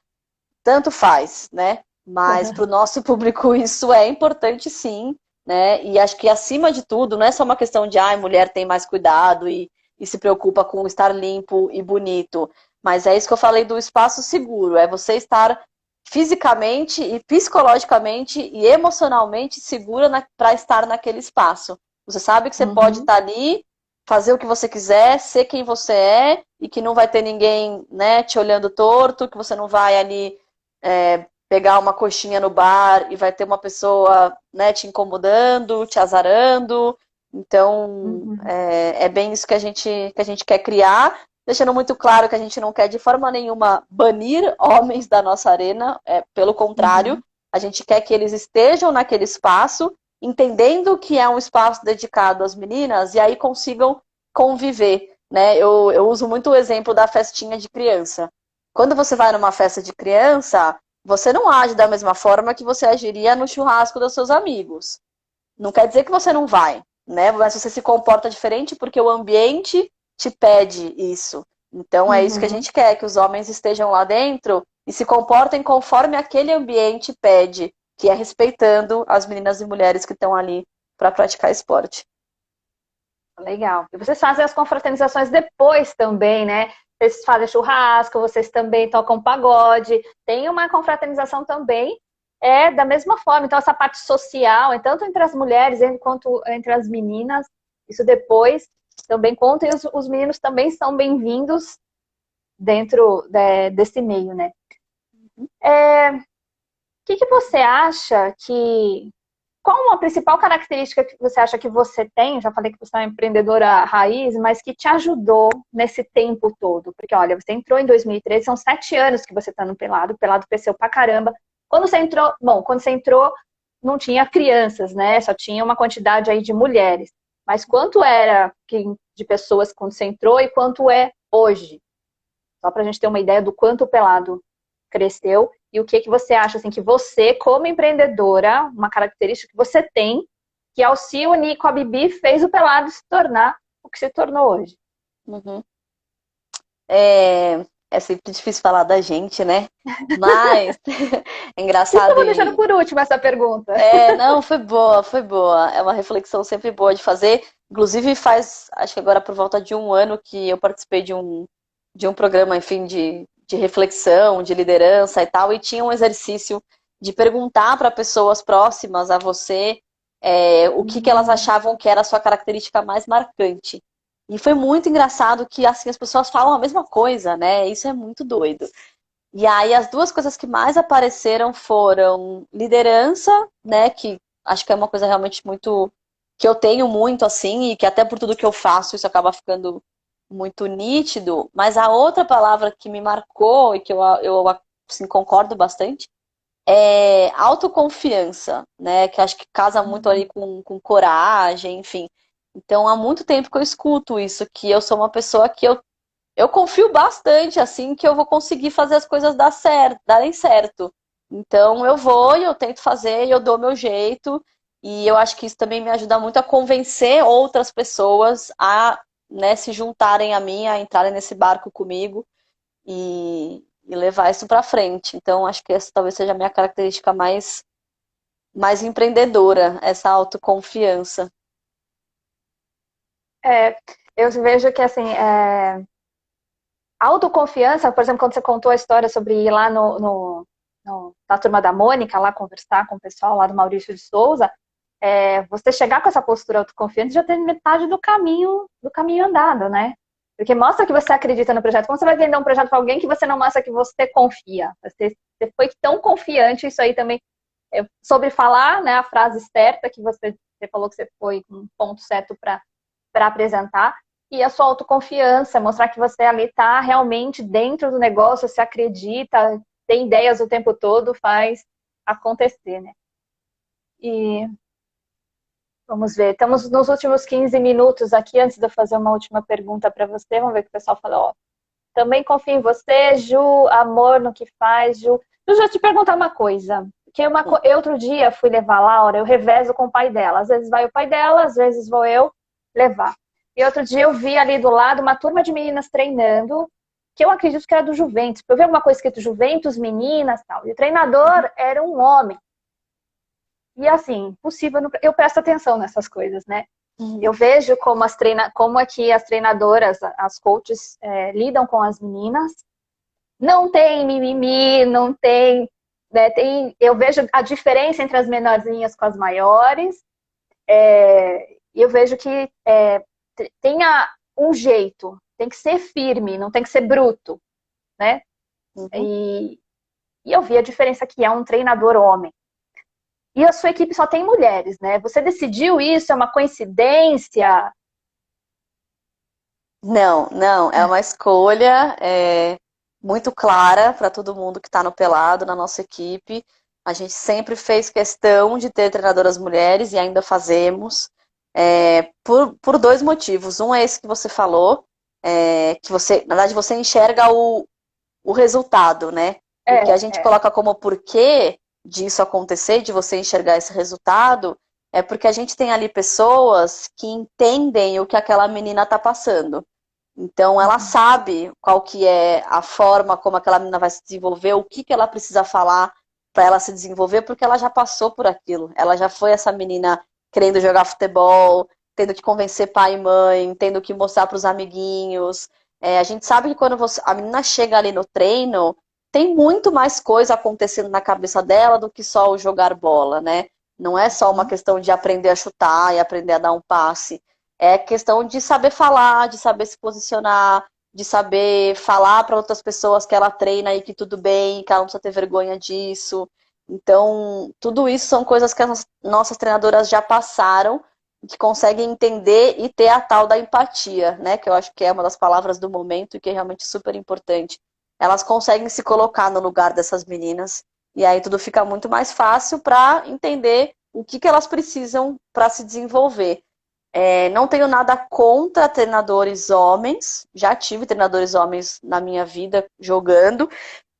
tanto faz, né? Mas para o nosso público isso é importante sim, né? E acho que acima de tudo, não é só uma questão de mulher tem mais cuidado e se preocupa com estar limpo e bonito, mas é isso que eu falei do espaço seguro, é você estar fisicamente e psicologicamente e emocionalmente segura para estar naquele espaço. Você sabe que você pode estar ali, fazer o que você quiser, ser quem você é e que não vai ter ninguém, né, te olhando torto, que você não vai ali pegar uma coxinha no bar e vai ter uma pessoa, né, te incomodando, te azarando. Então, é bem isso que a gente quer criar, deixando muito claro que a gente não quer de forma nenhuma banir homens da nossa arena, pelo contrário, a gente quer que eles estejam naquele espaço, entendendo que é um espaço dedicado às meninas e aí consigam conviver, né? Eu uso muito o exemplo da festinha de criança. Quando você vai numa festa de criança, você não age da mesma forma que você agiria no churrasco dos seus amigos. Não quer dizer que você não vai, né? Mas você se comporta diferente porque o ambiente te pede isso. Então é isso que a gente quer, que os homens estejam lá dentro e se comportem conforme aquele ambiente pede, que é respeitando as meninas e mulheres que estão ali para praticar esporte. Legal. E vocês fazem as confraternizações depois também, né? Vocês fazem churrasco, vocês também tocam pagode. Tem uma confraternização também, da mesma forma. Então, essa parte social, tanto entre as mulheres quanto entre as meninas, isso depois também conta. E os meninos também são bem-vindos dentro desse meio, né? O que você acha que... qual uma principal característica que você acha que você tem? Já falei que você é uma empreendedora raiz, mas que te ajudou nesse tempo todo. Porque, olha, você entrou em 2013, são 7 anos que você está no Pelado, o Pelado cresceu pra caramba. Quando você entrou, não tinha crianças, né? Só tinha uma quantidade aí de mulheres. Mas quanto era de pessoas quando você entrou e quanto é hoje? Só pra gente ter uma ideia do quanto o Pelado cresceu e o que você acha, assim, que você, como empreendedora, uma característica que você tem, que ao se unir com a Bibi, fez o Pelado se tornar o que se tornou hoje. Uhum. É sempre difícil falar da gente, né? Mas é engraçado. Estou deixando por último essa pergunta. Não, foi boa, foi boa. É uma reflexão sempre boa de fazer. Inclusive acho que agora por volta de 1 ano que eu participei de um programa, enfim, de reflexão, de liderança e tal, e tinha um exercício de perguntar para pessoas próximas a você o que elas achavam que era a sua característica mais marcante. E foi muito engraçado que assim as pessoas falam a mesma coisa, né? Isso é muito doido. E aí as 2 coisas que mais apareceram foram liderança, né? Que acho que é uma coisa realmente muito que eu tenho muito assim, e que até por tudo que eu faço, isso acaba ficando muito nítido. Mas a outra palavra que me marcou e que eu assim, concordo bastante é autoconfiança, né? Que acho que casa muito ali com coragem, enfim. Então, há muito tempo que eu escuto isso, que eu sou uma pessoa que eu confio bastante, assim, que eu vou conseguir fazer as coisas darem certo. Então, eu vou e eu tento fazer, e eu dou meu jeito. E eu acho que isso também me ajuda muito a convencer outras pessoas a, né, se juntarem a mim, a entrarem nesse barco comigo e levar isso para frente. Então, acho que essa talvez seja a minha característica mais empreendedora, essa autoconfiança. Eu vejo que, assim, autoconfiança, por exemplo, quando você contou a história sobre ir lá na turma da Mônica, lá conversar com o pessoal lá do Maurício de Souza, você chegar com essa postura autoconfiante já tem metade do caminho andado, né? Porque mostra que você acredita no projeto. Como você vai vender um projeto para alguém que você não mostra que você confia? Você foi tão confiante, isso aí também, sobre falar, né, a frase certa que você falou que você foi com um ponto certo para apresentar, e a sua autoconfiança, mostrar que você ali está realmente dentro do negócio, se acredita, tem ideias o tempo todo, faz acontecer, né? E vamos ver, estamos nos últimos 15 minutos aqui, antes de eu fazer uma última pergunta para você, vamos ver o que o pessoal falou. Também confio em você, Ju, amor no que faz, Ju. Deixa eu te perguntar uma coisa, que eu outro dia fui levar a Laura, eu revezo com o pai dela, às vezes vai o pai dela, às vezes vou eu levar. E outro dia eu vi ali do lado uma turma de meninas treinando, que eu acredito que era do Juventus. Eu vi alguma coisa escrito Juventus, meninas, tal. E o treinador era um homem. E assim, possível, eu presto atenção nessas coisas, né? Eu vejo como aqui as treinadoras, as coaches lidam com as meninas. Não tem mimimi, não tem, né, eu vejo a diferença entre as menorzinhas com as maiores. E eu vejo que tenha um jeito, tem que ser firme, não tem que ser bruto, né? Uhum. E eu vi a diferença que é um treinador homem. E a sua equipe só tem mulheres, né? Você decidiu isso? É uma coincidência? Não, é uma escolha muito clara para todo mundo que está no Pelado, na nossa equipe. A gente sempre fez questão de ter treinadoras mulheres e ainda fazemos, por 2 motivos. Um é esse que você falou, que você, na verdade, você enxerga o resultado, né? O que a gente coloca como porquê disso acontecer, de você enxergar esse resultado, é porque a gente tem ali pessoas que entendem o que aquela menina está passando. Então, ela sabe qual que é a forma como aquela menina vai se desenvolver, o que ela precisa falar para ela se desenvolver, porque ela já passou por aquilo. Ela já foi essa menina querendo jogar futebol, tendo que convencer pai e mãe, tendo que mostrar para os amiguinhos. A gente sabe que quando a menina chega ali no treino, tem muito mais coisa acontecendo na cabeça dela do que só o jogar bola, né? Não é só uma questão de aprender a chutar e aprender a dar um passe. É questão de saber falar, de saber se posicionar, de saber falar para outras pessoas que ela treina e que tudo bem, que ela não precisa ter vergonha disso. Então, tudo isso são coisas que as nossas treinadoras já passaram, que conseguem entender e ter a tal da empatia, né? Que eu acho que é uma das palavras do momento e que é realmente super importante. Elas conseguem se colocar no lugar dessas meninas e aí tudo fica muito mais fácil para entender o que elas precisam para se desenvolver. Não tenho nada contra treinadores homens, já tive treinadores homens na minha vida jogando,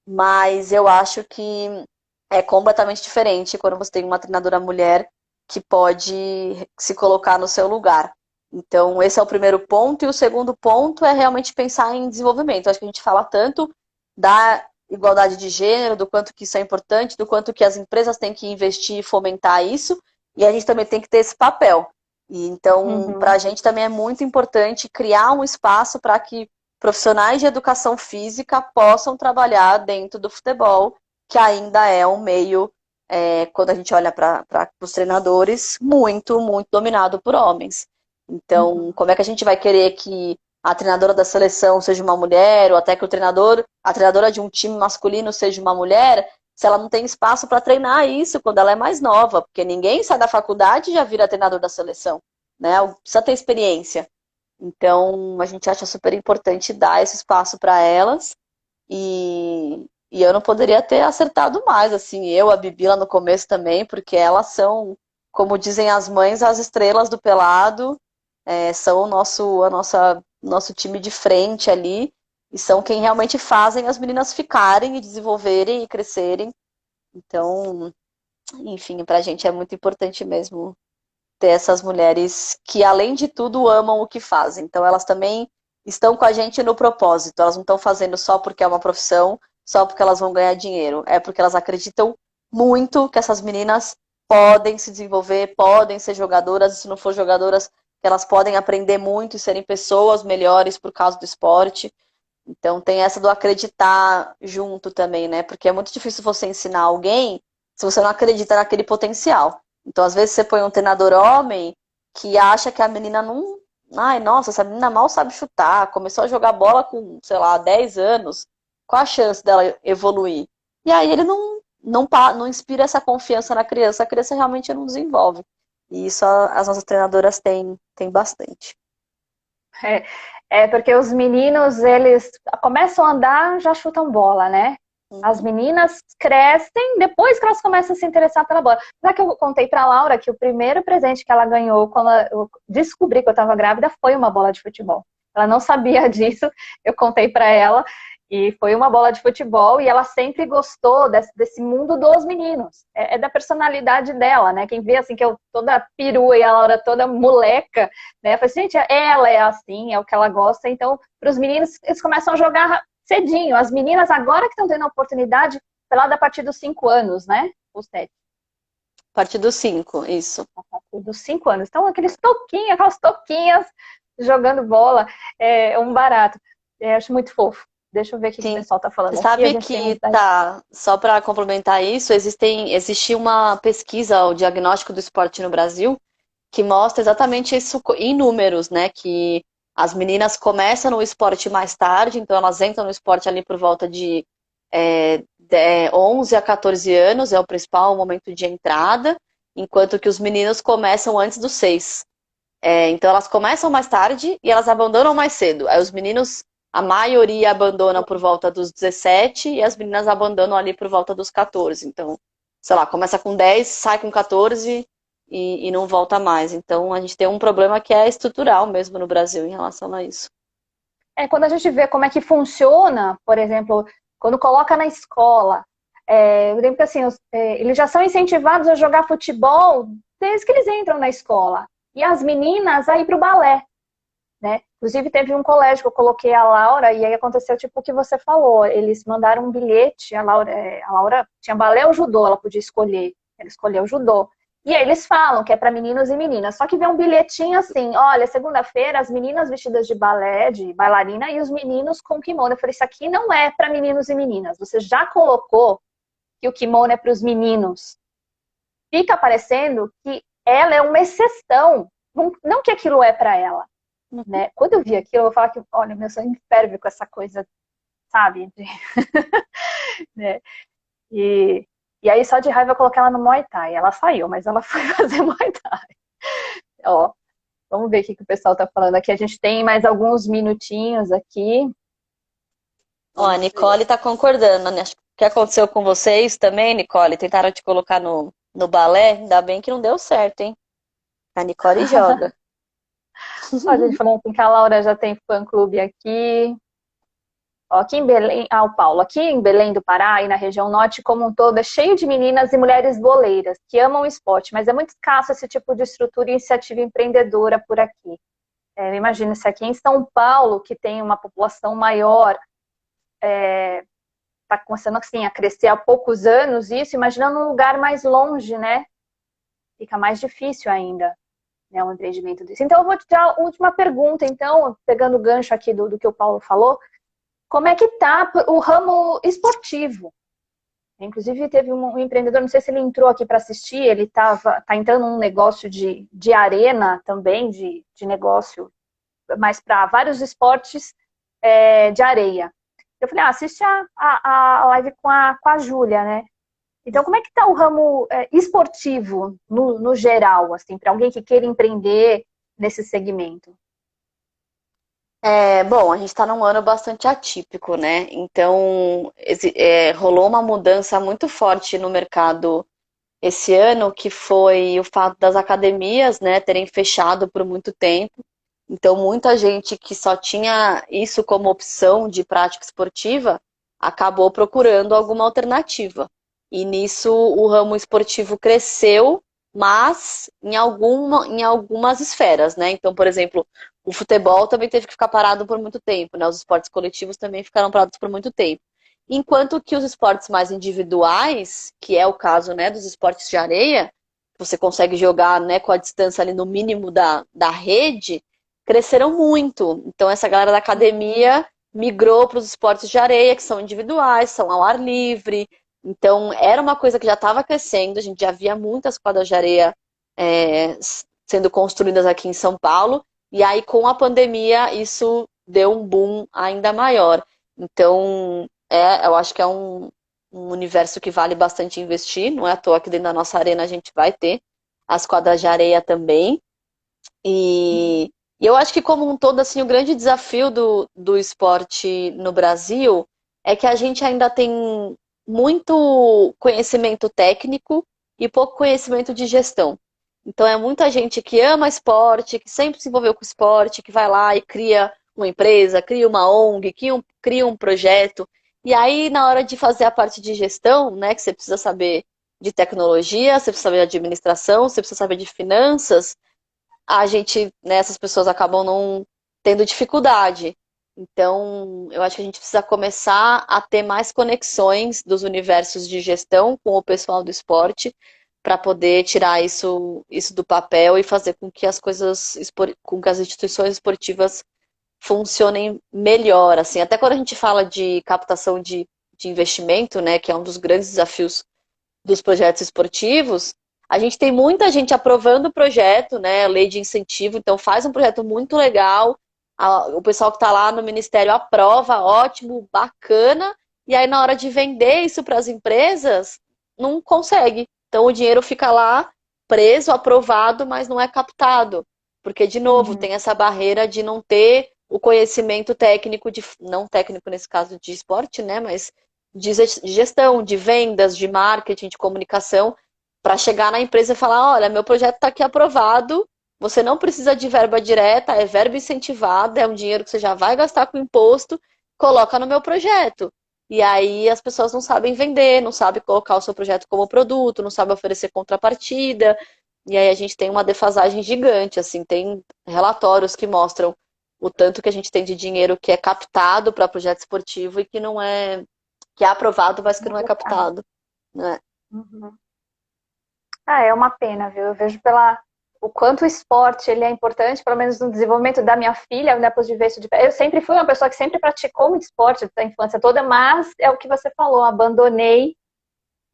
mas eu acho que é completamente diferente quando você tem uma treinadora mulher que pode se colocar no seu lugar. Então, esse é o primeiro ponto. E o segundo ponto é realmente pensar em desenvolvimento. Eu acho que a gente fala tanto da igualdade de gênero, do quanto que isso é importante, do quanto que as empresas têm que investir e fomentar isso, e a gente também tem que ter esse papel. E então, para a gente também é muito importante criar um espaço para que profissionais de educação física possam trabalhar dentro do futebol, que ainda é um meio, quando a gente olha para os treinadores, muito, muito dominado por homens. Então, como é que a gente vai querer que a treinadora da seleção seja uma mulher, ou até que a treinadora de um time masculino seja uma mulher, se ela não tem espaço para treinar isso quando ela é mais nova? Porque ninguém sai da faculdade e já vira treinador da seleção, né? Precisa ter experiência. Então, a gente acha super importante dar esse espaço para elas. E eu não poderia ter acertado mais, assim, a Bibi lá no começo também, porque elas são, como dizem as mães, as estrelas do pelado, são nosso time de frente ali, e são quem realmente fazem as meninas ficarem e desenvolverem e crescerem. Então, enfim, pra gente é muito importante mesmo ter essas mulheres que, além de tudo, amam o que fazem. Então, elas também estão com a gente no propósito. Elas não estão fazendo só porque é uma profissão, só porque elas vão ganhar dinheiro. É porque elas acreditam muito que essas meninas podem se desenvolver, podem ser jogadoras, e se não for jogadoras, que elas podem aprender muito e serem pessoas melhores por causa do esporte. Então, tem essa do acreditar junto também, né? Porque é muito difícil você ensinar alguém se você não acredita naquele potencial. Então, às vezes, você põe um treinador homem que acha que a menina não. Ai, nossa, essa menina mal sabe chutar, começou a jogar bola com, sei lá, 10 anos. Qual a chance dela evoluir? E aí ele não inspira essa confiança na criança, a criança realmente não desenvolve. E isso as nossas treinadoras têm bastante. Porque os meninos, eles começam a andar, já chutam bola, né? As meninas crescem depois que elas começam a se interessar pela bola. Já que eu contei para a Laura que o primeiro presente que ela ganhou quando eu descobri que eu estava grávida foi uma bola de futebol. Ela não sabia disso, eu contei para ela, e foi uma bola de futebol, e ela sempre gostou desse mundo dos meninos. É da personalidade dela, né? Quem vê assim que eu toda perua e a Laura toda moleca, né? Eu falei, gente, ela é assim, é o que ela gosta. Então, para os meninos, eles começam a jogar cedinho. As meninas agora que estão tendo a oportunidade, lá a partir dos 5 anos, né? Os 7. A partir dos 5, isso. A partir dos 5 anos. Então, aquelas toquinhas jogando bola, é um barato. Acho muito fofo. Deixa eu ver o que o pessoal tá falando. Você sabe que, só para complementar isso, existe uma pesquisa, o Diagnóstico do Esporte no Brasil, que mostra exatamente isso em números, né? Que as meninas começam no esporte mais tarde, então elas entram no esporte ali por volta de 11 a 14 anos, é o principal momento de entrada, enquanto que os meninos começam antes dos 6. Então elas começam mais tarde e elas abandonam mais cedo. Aí os meninos, a maioria abandona por volta dos 17 e as meninas abandonam ali por volta dos 14. Então, sei lá, começa com 10, sai com 14 e não volta mais. Então a gente tem um problema que é estrutural mesmo no Brasil em relação a isso. Quando a gente vê como é que funciona, por exemplo, quando coloca na escola, eu lembro que assim, eles já são incentivados a jogar futebol desde que eles entram na escola. E as meninas a ir para o balé, né? Inclusive teve um colégio que eu coloquei a Laura e aí aconteceu tipo o que você falou. Eles mandaram um bilhete, a Laura tinha balé ou judô, ela podia escolher. Ela escolheu judô. E aí eles falam que é para meninos e meninas. Só que vem um bilhetinho assim, olha, segunda-feira as meninas vestidas de balé, de bailarina e os meninos com kimono. Eu falei, isso aqui não é para meninos e meninas. Você já colocou que o kimono é para os meninos. Fica parecendo que ela é uma exceção. Não que aquilo é para ela. Né? Quando eu vi aquilo, eu vou falar que, olha, meu sangue ferve com essa coisa, sabe? Né? E E aí, só de raiva, eu coloquei ela no Muay Thai. Ela saiu, mas ela foi fazer Muay Thai. Ó, vamos ver o que o pessoal tá falando aqui. A gente tem mais alguns minutinhos aqui. Ó, a Nicole tá concordando, né? Acho que o que aconteceu com vocês também, Nicole? Tentaram te colocar no balé? Ainda bem que não deu certo, hein? A Nicole joga. Ó, a gente falando assim que a Laura já tem fã-clube aqui. Ó, aqui em Belém, o Paulo, aqui em Belém do Pará e na região norte como um todo é cheio de meninas e mulheres boleiras que amam o esporte, mas é muito escasso esse tipo de estrutura e iniciativa empreendedora por aqui. Eu imagino se aqui em São Paulo, que tem uma população maior, está começando assim a crescer há poucos anos isso, imaginando um lugar mais longe, né? Fica mais difícil ainda, né, um empreendimento desse. Então eu vou te dar a última pergunta, então, pegando o gancho aqui do que o Paulo falou. Como é que está o ramo esportivo? Inclusive, teve um empreendedor, não sei se ele entrou aqui para assistir, ele tá entrando num negócio de arena também, de negócio, mas para vários esportes de areia. Eu falei, assiste a live com a Júlia, né? Então, como é que está o ramo esportivo, no geral, assim, para alguém que queira empreender nesse segmento? Bom, a gente está num ano bastante atípico, né? Então, rolou uma mudança muito forte no mercado esse ano, que foi o fato das academias, né, terem fechado por muito tempo. Então, muita gente que só tinha isso como opção de prática esportiva acabou procurando alguma alternativa. E nisso o ramo esportivo cresceu, mas em algumas esferas, né? Então, por exemplo, o futebol também teve que ficar parado por muito tempo, né? Os esportes coletivos também ficaram parados por muito tempo. Enquanto que os esportes mais individuais, que é o caso, né, dos esportes de areia, você consegue jogar, né, com a distância ali no mínimo da rede, cresceram muito. Então, essa galera da academia migrou para os esportes de areia, que são individuais, são ao ar livre. Então, era uma coisa que já estava crescendo, a gente já via muitas quadras de areia sendo construídas aqui em São Paulo, e aí, com a pandemia, isso deu um boom ainda maior. Então, eu acho que é um universo que vale bastante investir, não é à toa que dentro da nossa arena a gente vai ter as quadras de areia também. E eu acho que, como um todo, assim, o grande desafio do esporte no Brasil é que a gente ainda tem muito conhecimento técnico e pouco conhecimento de gestão. Então, é muita gente que ama esporte, que sempre se envolveu com esporte, que vai lá e cria uma empresa, cria uma ONG, cria um projeto. E aí, na hora de fazer a parte de gestão, né, que você precisa saber de tecnologia, você precisa saber de administração, você precisa saber de finanças, a gente, né, essas pessoas acabam não tendo dificuldade. Então, eu acho que a gente precisa começar a ter mais conexões dos universos de gestão com o pessoal do esporte para poder tirar isso do papel e fazer com que com que as instituições esportivas funcionem melhor, assim. Até quando a gente fala de captação de investimento, né, que é um dos grandes desafios dos projetos esportivos, a gente tem muita gente aprovando o projeto, né, lei de incentivo, então faz um projeto muito legal, o pessoal que está lá no ministério aprova, ótimo, bacana, e aí na hora de vender isso para as empresas, não consegue. Então o dinheiro fica lá preso, aprovado, mas não é captado, porque, de novo, tem essa barreira de não ter o conhecimento técnico, não técnico nesse caso de esporte, né, mas de gestão, de vendas, de marketing, de comunicação, para chegar na empresa e falar, olha, meu projeto está aqui aprovado, você não precisa de verba direta, é verba incentivada, é um dinheiro que você já vai gastar com imposto, coloca no meu projeto. E aí as pessoas não sabem vender, não sabem colocar o seu projeto como produto, não sabem oferecer contrapartida, e aí a gente tem uma defasagem gigante, assim, tem relatórios que mostram o tanto que a gente tem de dinheiro que é captado para projeto esportivo e que não é, que é aprovado, mas que não é captado, né? É uma pena, viu? Eu vejo o quanto o esporte ele é importante, pelo menos no desenvolvimento da minha filha, depois de ver isso de pé. Eu sempre fui uma pessoa que sempre praticou muito esporte da infância toda, mas é o que você falou, abandonei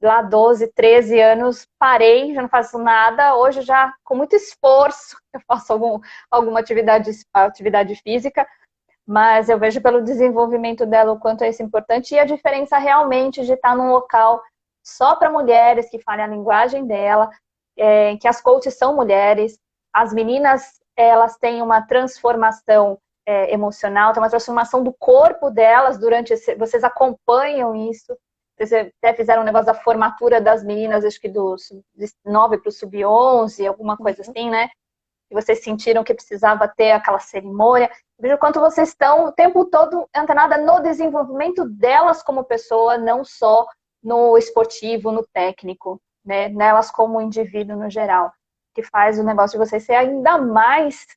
lá 12, 13 anos, parei, já não faço nada. Hoje já, com muito esforço, eu faço alguma atividade física, mas eu vejo pelo desenvolvimento dela o quanto é isso importante e a diferença realmente de estar num local só para mulheres, que falem a linguagem dela, que as coaches são mulheres, as meninas, elas têm uma transformação emocional, tem uma transformação do corpo delas vocês acompanham isso, vocês até fizeram um negócio da formatura das meninas, acho que do sub-9 para o sub-11, alguma coisa assim, né? E vocês sentiram que precisava ter aquela cerimônia. Veja o quanto vocês estão o tempo todo antenada no desenvolvimento delas como pessoa, não só no esportivo, no técnico, né? Nelas como indivíduo no geral, que faz o negócio de vocês ser ainda mais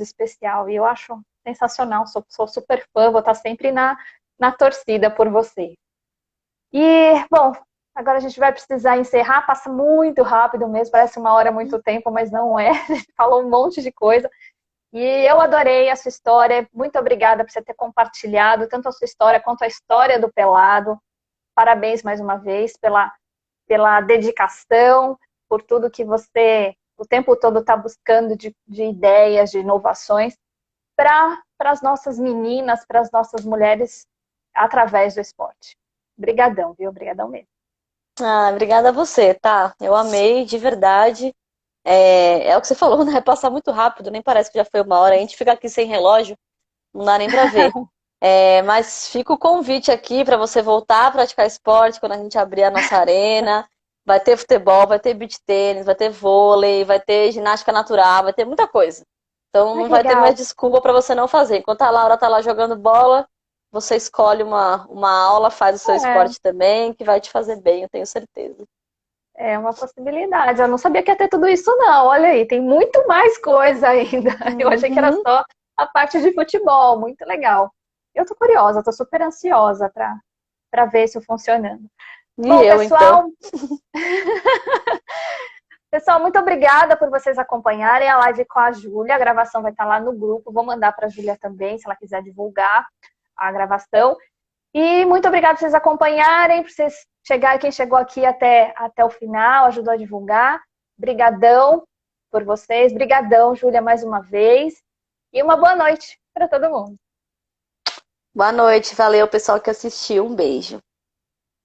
especial. E eu acho sensacional, sou super fã, vou estar sempre na torcida por vocês. E, bom, agora a gente vai precisar encerrar, passa muito rápido mesmo, parece uma hora muito tempo, mas não é. A gente falou um monte de coisa. E eu adorei a sua história, muito obrigada por você ter compartilhado tanto a sua história quanto a história do Pelado. Parabéns mais uma vez pela dedicação, por tudo que você o tempo todo está buscando de ideias, de inovações para as nossas meninas, para as nossas mulheres através do esporte. Obrigadão, viu? Obrigadão mesmo. Obrigada a você, tá? Eu amei, de verdade. É o que você falou, né? Passar muito rápido, nem parece que já foi uma hora. A gente fica aqui sem relógio, não dá nem pra ver. Mas fica o convite aqui para você voltar a praticar esporte quando a gente abrir a nossa arena. Vai ter futebol, vai ter beach tênis, vai ter vôlei, vai ter ginástica natural, vai ter muita coisa. Então não vai ter mais desculpa para você não fazer. Enquanto a Laura tá lá jogando bola, você escolhe uma aula, faz o seu esporte também, que vai te fazer bem, eu tenho certeza. É uma possibilidade. Eu não sabia que ia ter tudo isso, não. Olha aí, tem muito mais coisa ainda. Eu achei que era só a parte de futebol. Muito legal. Eu tô curiosa, tô super ansiosa para ver isso funcionando. Bom, pessoal, então. Pessoal, muito obrigada por vocês acompanharem a live com a Júlia. A gravação vai estar lá no grupo. Vou mandar para a Júlia também, se ela quiser divulgar a gravação. E muito obrigada por vocês acompanharem, por vocês chegarem, quem chegou aqui até o final, ajudou a divulgar. Brigadão por vocês. Brigadão, Júlia, mais uma vez. E uma boa noite para todo mundo. Boa noite, valeu pessoal que assistiu. Um beijo.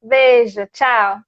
Beijo, tchau.